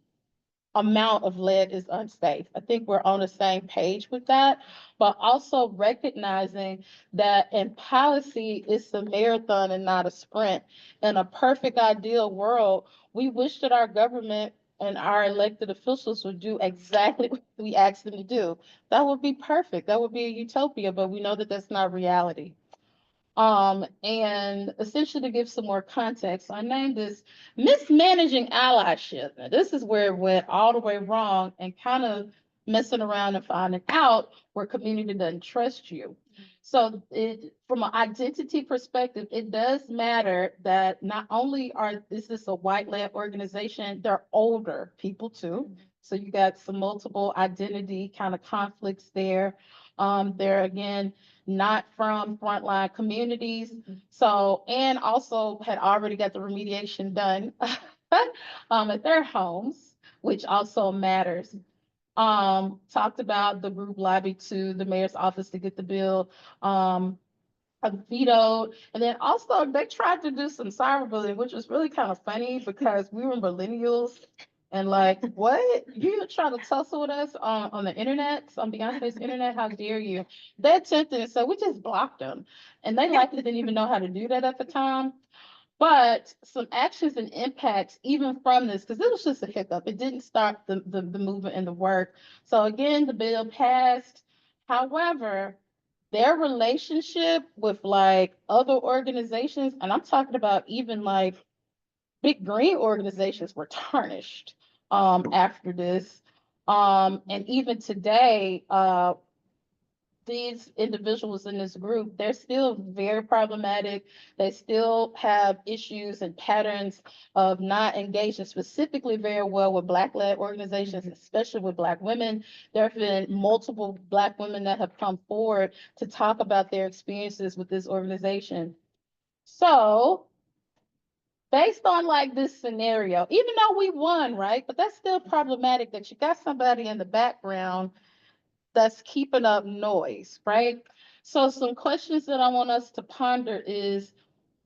amount of lead is unsafe. I think we're on the same page with that, but also recognizing that in policy, it's a marathon and not a sprint. In a perfect ideal world, we wish that our government and our elected officials would do exactly what we ask them to do. That would be perfect. That would be a utopia, but we know that that's not reality. And essentially to give some more context, I named this mismanaging allyship. Now, this is where it went all the way wrong and kind of messing around and finding out where community doesn't trust you. So from an identity perspective, it does matter that not only is this a white-led organization, they're older people too. So you got some multiple identity kind of conflicts there. They're again not from frontline communities. So, and also had already got the remediation done at their homes, which also matters. Talked about the group lobby to the mayor's office to get the bill vetoed. And then also they tried to do some cyberbullying, which was really kind of funny because we were millennials and like, what? You trying to tussle with us on the internet, on Beyonce's internet? How dare you? They attempted, so we just blocked them. And they likely didn't even know how to do that at the time. But some actions and impacts even from this, because it was just a hiccup. It didn't start the movement and the work. So again, the bill passed. However, their relationship with like other organizations, and I'm talking about even like big green organizations, were tarnished after this. And even today, these individuals in this group, they're still very problematic. They still have issues and patterns of not engaging specifically very well with Black-led organizations, especially with Black women. There have been multiple Black women that have come forward to talk about their experiences with this organization. So based on like this scenario, even though we won, right? But that's still problematic that you got somebody in the background that's keeping up noise, right? So some questions that I want us to ponder is,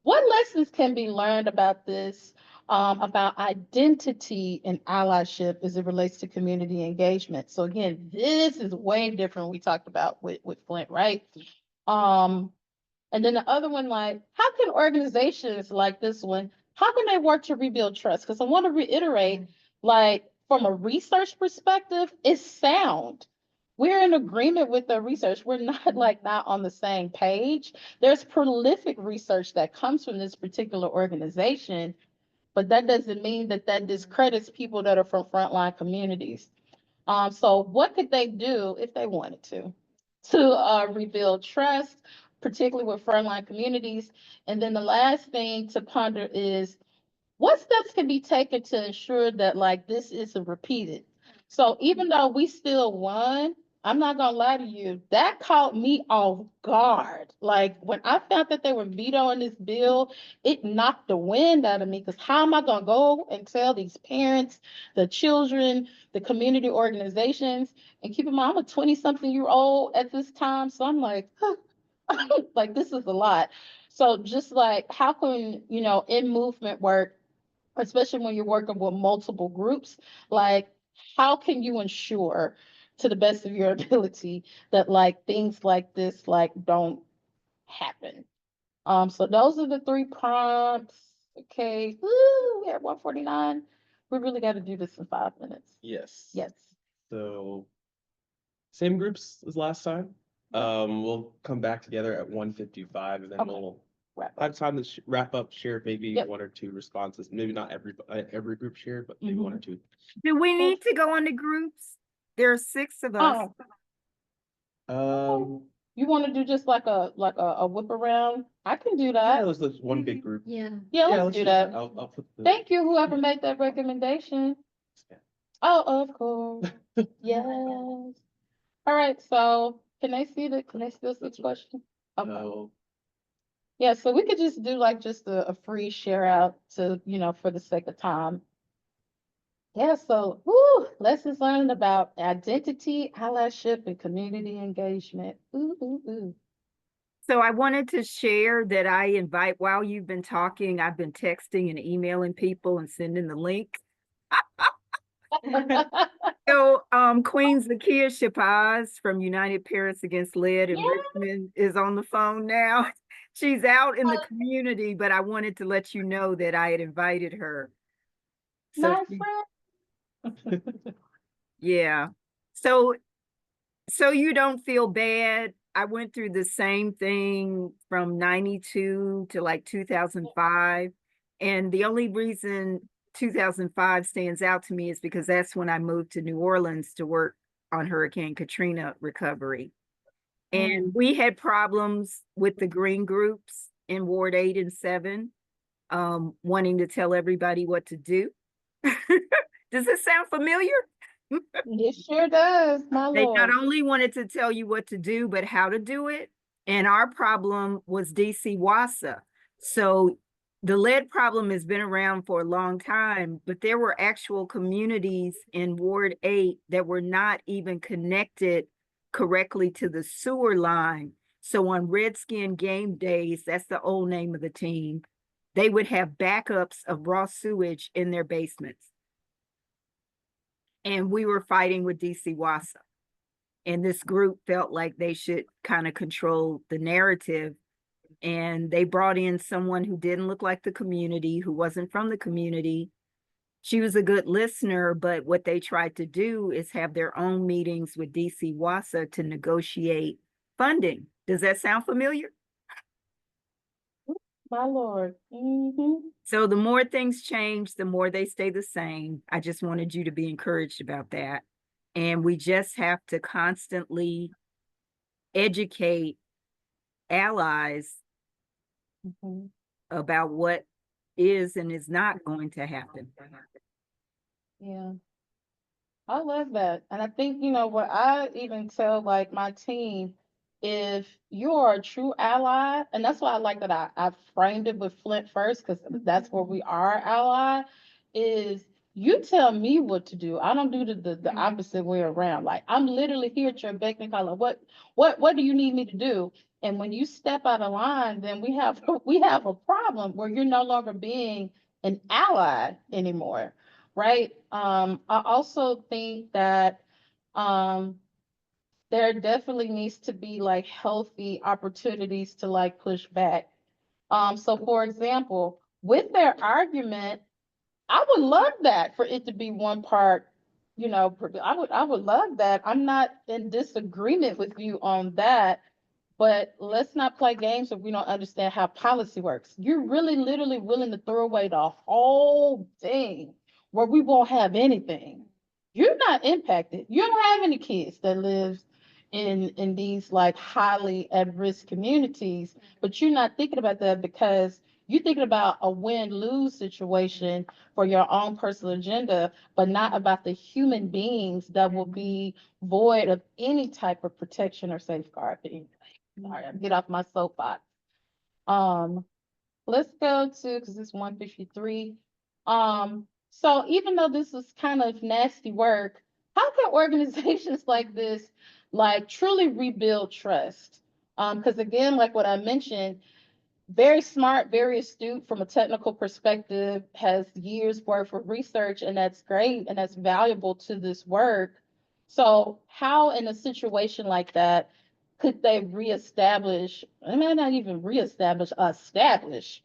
what lessons can be learned about this, about identity and allyship as it relates to community engagement? So again, this is way different we talked about with Flint, right? And then the other one, like, how can organizations like this one, how can they work to rebuild trust? Because I want to reiterate, like, from a research perspective, it's sound. We're in agreement with the research. We're not like not on the same page. There's prolific research that comes from this particular organization, but that doesn't mean that that discredits people that are from frontline communities. So what could they do if they wanted to rebuild trust, particularly with frontline communities? And then the last thing to ponder is, what steps can be taken to ensure that like this isn't repeated? So even though we still won, I'm not gonna lie to you, that caught me off guard. Like when I found that they were vetoing this bill, it knocked the wind out of me, because how am I gonna go and tell these parents, the children, the community organizations? And keep in mind, I'm a 20-something-year-old at this time, so I'm like, like this is a lot. So just like, how can, in movement work, especially when you're working with multiple groups, like how can you ensure to the best of your ability that like things like this like don't happen? So those are the 3 prompts. Okay. Woo, we're at 1:49. We really got to do this in 5 minutes. Yes. Yes. So same groups as last time. We'll come back together at 1:55, and then Okay. we'll Wrap up. have time to wrap up, share maybe Yep. 1 or 2 responses. Maybe not every group shared, but maybe 1 or 2. Do we need to go into groups? There are 6 of us. You want to do just like a whip around? I can do Yeah, that. let's one big group. Yeah, Yeah, let's do that. I'll put the. Thank you, whoever made that recommendation. Oh, of course. Yes. All right, so can I still see the question? Okay. Oh, Yeah, so we could just do like just a free share out to, for the sake of time. Yeah, so lessons learned about identity, allyship, and community engagement. Ooh. So I wanted to share that while you've been talking, I've been texting and emailing people and sending the link. So Queen Zakia Shabazz from United Parents Against Lead in Richmond is on the phone now. She's out in the community, but I wanted to let you know that I had invited her. So yeah. So you don't feel bad. I went through the same thing from 92 to like 2005. And the only reason 2005 stands out to me is because that's when I moved to New Orleans to work on Hurricane Katrina recovery. And we had problems with the green groups in Ward 8 and 7, wanting to tell everybody what to do. Does it sound familiar? It sure does, my They not lord. only wanted to tell you what to do, but how to do it. And our problem was DC WASA. So the lead problem has been around for a long time, but there were actual communities in Ward 8 that were not even connected correctly to the sewer line. So on Redskin game days, that's the old name of the team, they would have backups of raw sewage in their basements. And we were fighting with DC WASA. And this group felt like they should kind of control the narrative. And they brought in someone who didn't look like the community, who wasn't from the community. She was a good listener, but what they tried to do is have their own meetings with DC WASA to negotiate funding. Does that sound familiar? My lord. So the more things change, the more they stay the same. I just wanted you to be encouraged about that. And we just have to constantly educate allies about what is and is not going to happen. Yeah. I love that. And I think, you know, what I even tell like my team, if you are a true ally, and that's why I like that I framed it with Flint first, because that's where we are ally, is you tell me what to do. I don't do the opposite way around. Like I'm literally here at your beck and call. What do you need me to do? And when you step out of line, then we have a problem where you're no longer being an ally anymore. Right. I also think that there definitely needs to be like healthy opportunities to like push back. So for example, with their argument, I would love that for it to be one part, you know, I would love that. I'm not in disagreement with you on that, but let's not play games if we don't understand how policy works. You're really literally willing to throw away the whole thing where we won't have anything. You're not impacted. You don't have any kids that live in these like highly at-risk communities, but you're not thinking about that because you're thinking about a win-lose situation for your own personal agenda, but not about the human beings that will be void of any type of protection or safeguarding. All right, get off my soapbox. Let's go to, because it's 153. So even though this is kind of nasty work, how can organizations like this like truly rebuild trust? Because again, like what I mentioned, very smart, very astute from a technical perspective, has years worth of research, and that's great and that's valuable to this work. So how in a situation like that could they reestablish, it might not even reestablish, establish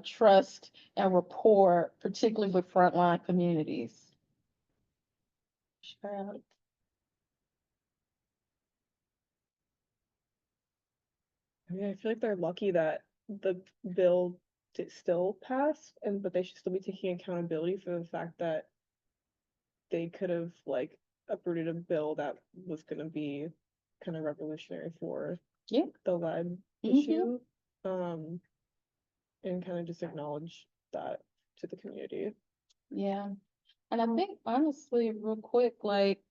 trust and rapport, particularly with frontline communities? Sure. I mean, I feel like they're lucky that the bill still passed, but they should still be taking accountability for the fact that they could have like uprooted a bill that was going to be kind of revolutionary for the lead issue, and kind of just acknowledge that to the community. Yeah. And I think honestly, real quick, like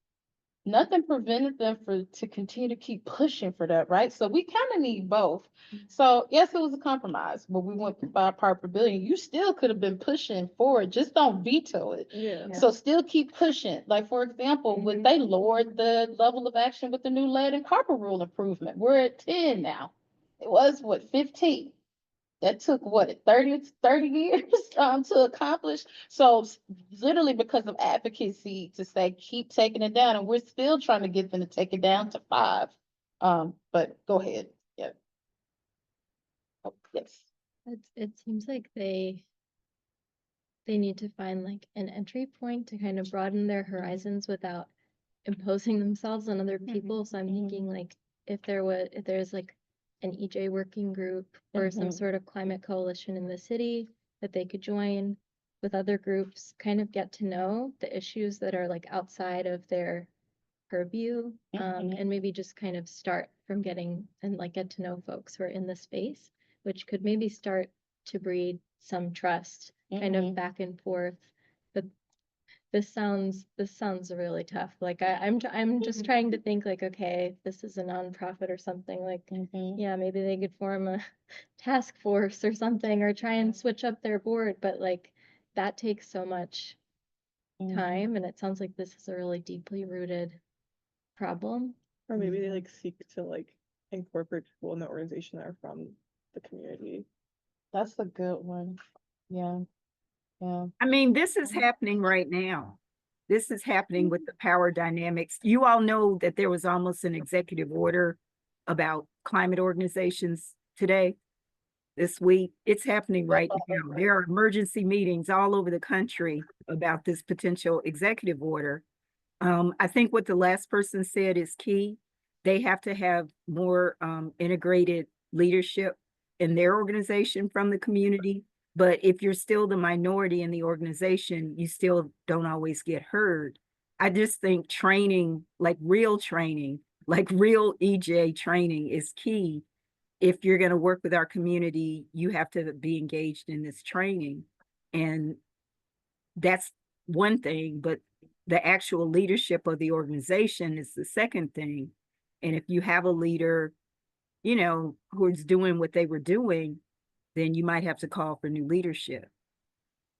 nothing prevented them to continue to keep pushing for that, right? So we kind of need both. So yes, it was a compromise, but we went for 5 part per billion. You still could have been pushing for it, just don't veto it. Yeah. So still keep pushing. Like for example, when they lowered the level of action with the new lead and copper rule improvement, we're at 10 now. It was what, 15? That took what, 30 years to accomplish. So literally because of advocacy to say, keep taking it down, and we're still trying to get them to take it down to 5. But go ahead. Yeah. Oh, yes. It seems like they need to find like an entry point to kind of broaden their horizons without imposing themselves on other people. So I'm thinking like if there's like an EJ working group or some sort of climate coalition in the city that they could join with other groups, kind of get to know the issues that are like outside of their purview, Mhm. and maybe just kind of start from getting and like get to know folks who are in the space, which could maybe start to breed some trust, kind Mhm. of back and forth. But this sounds really tough. Like I'm just trying to think like, okay, if this is a nonprofit or something, like, Mhm. yeah, maybe they could form a task force or something, or try and switch up their board, but like that takes so much Mhm. time, and it sounds like this is a really deeply rooted problem. Or maybe they like seek to like incorporate people in the organization that are from the community. That's a good one. Yeah. Yeah. I mean, this is happening right now. This is happening with the power dynamics. You all know that there was almost an executive order about climate organizations today, this week. It's happening right now. There are emergency meetings all over the country about this potential executive order. I think what the last person said is key. They have to have more integrated leadership in their organization from the community. But if you're still the minority in the organization, you still don't always get heard. I just think training, like real EJ training is key. If you're going to work with our community, you have to be engaged in this training. And that's one thing, but the actual leadership of the organization is the second thing. And if you have a leader, who's doing what they were doing, then you might have to call for new leadership.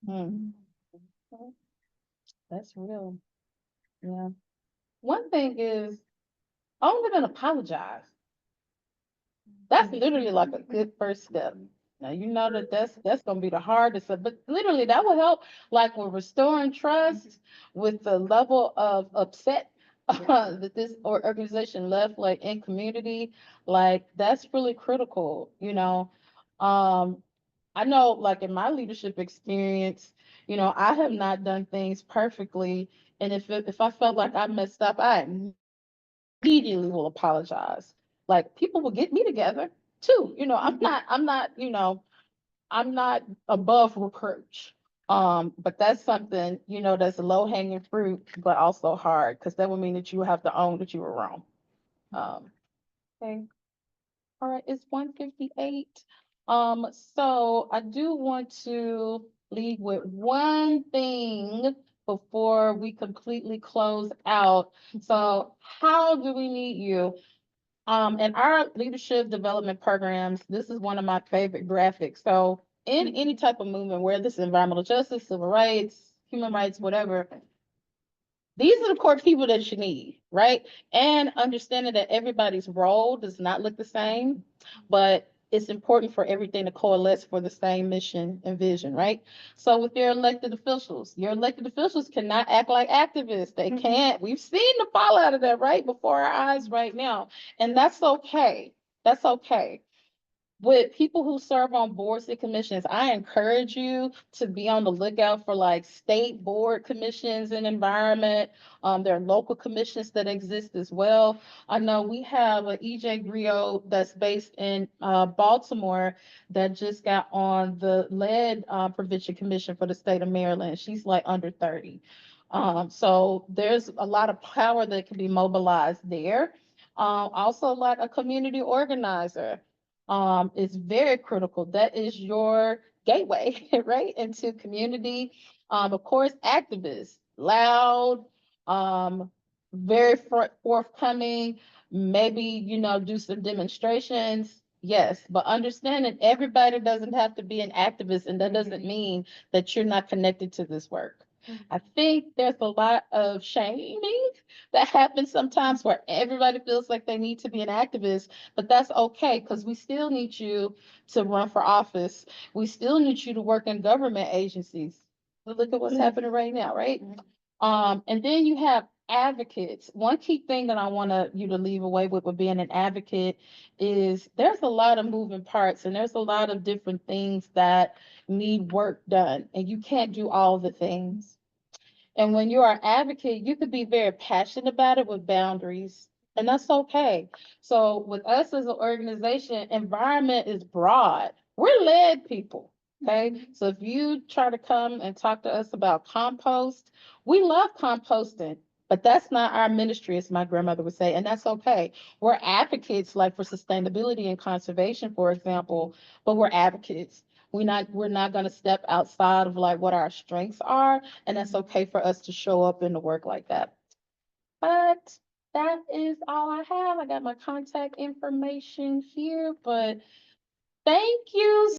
Mm. That's real. Yeah. One thing is, own it and apologize. That's literally like a good first step. Now you know that that's gonna be the hardest, but literally that will help. Like with restoring trust, with the level of upset that this organization left, like in community, like that's really critical. I know, like in my leadership experience, I have not done things perfectly, and if I felt like I messed up, I immediately will apologize. Like people will get me together too. I'm not above reproach. But that's something, that's low hanging fruit, but also hard, because that would mean that you have to own that you were wrong. Okay. All right, it's 1:58. So I do want to leave with one thing before we completely close out. So how do we meet you? In our leadership development programs, this is one of my favorite graphics. So in any type of movement, whether this is environmental justice, civil rights, human rights, whatever, these are the core people that you need, right? And understanding that everybody's role does not look the same, but it's important for everything to coalesce for the same mission and vision, right? So with your elected officials cannot act like activists. They can't. We've seen the fallout of that right before our eyes right now. And that's okay. That's okay. With people who serve on boards and commissions, I encourage you to be on the lookout for like state board commissions and environment. There are local commissions that exist as well. I know we have an EJ Griot that's based in Baltimore that just got on the lead prevention commission for the state of Maryland. She's like under 30. So there's a lot of power that can be mobilized there. Also like a community organizer is very critical. That is your gateway, right, into community. Of course, activists, loud, very forthcoming, maybe, do some demonstrations. Yes, but understanding everybody doesn't have to be an activist, and that doesn't mean that you're not connected to this work. I think there's a lot of shaming that happens sometimes where everybody feels like they need to be an activist, but that's okay, because we still need you to run for office. We still need you to work in government agencies. Look at what's happening right now, right? And then you have advocates. One key thing that I want you to leave away with being an advocate is there's a lot of moving parts, and there's a lot of different things that need work done, and you can't do all the things. And when you are an advocate, you could be very passionate about it with boundaries, and that's okay. So with us as an organization, environment is broad. We're led people. Okay. So if you try to come and talk to us about compost, we love composting. But that's not our ministry, as my grandmother would say, and that's okay. We're advocates like for sustainability and conservation, for example, but we're advocates. We're not gonna step outside of like what our strengths are, and that's okay for us to show up in the work like that. But that is all I have. I got my contact information here, but thank you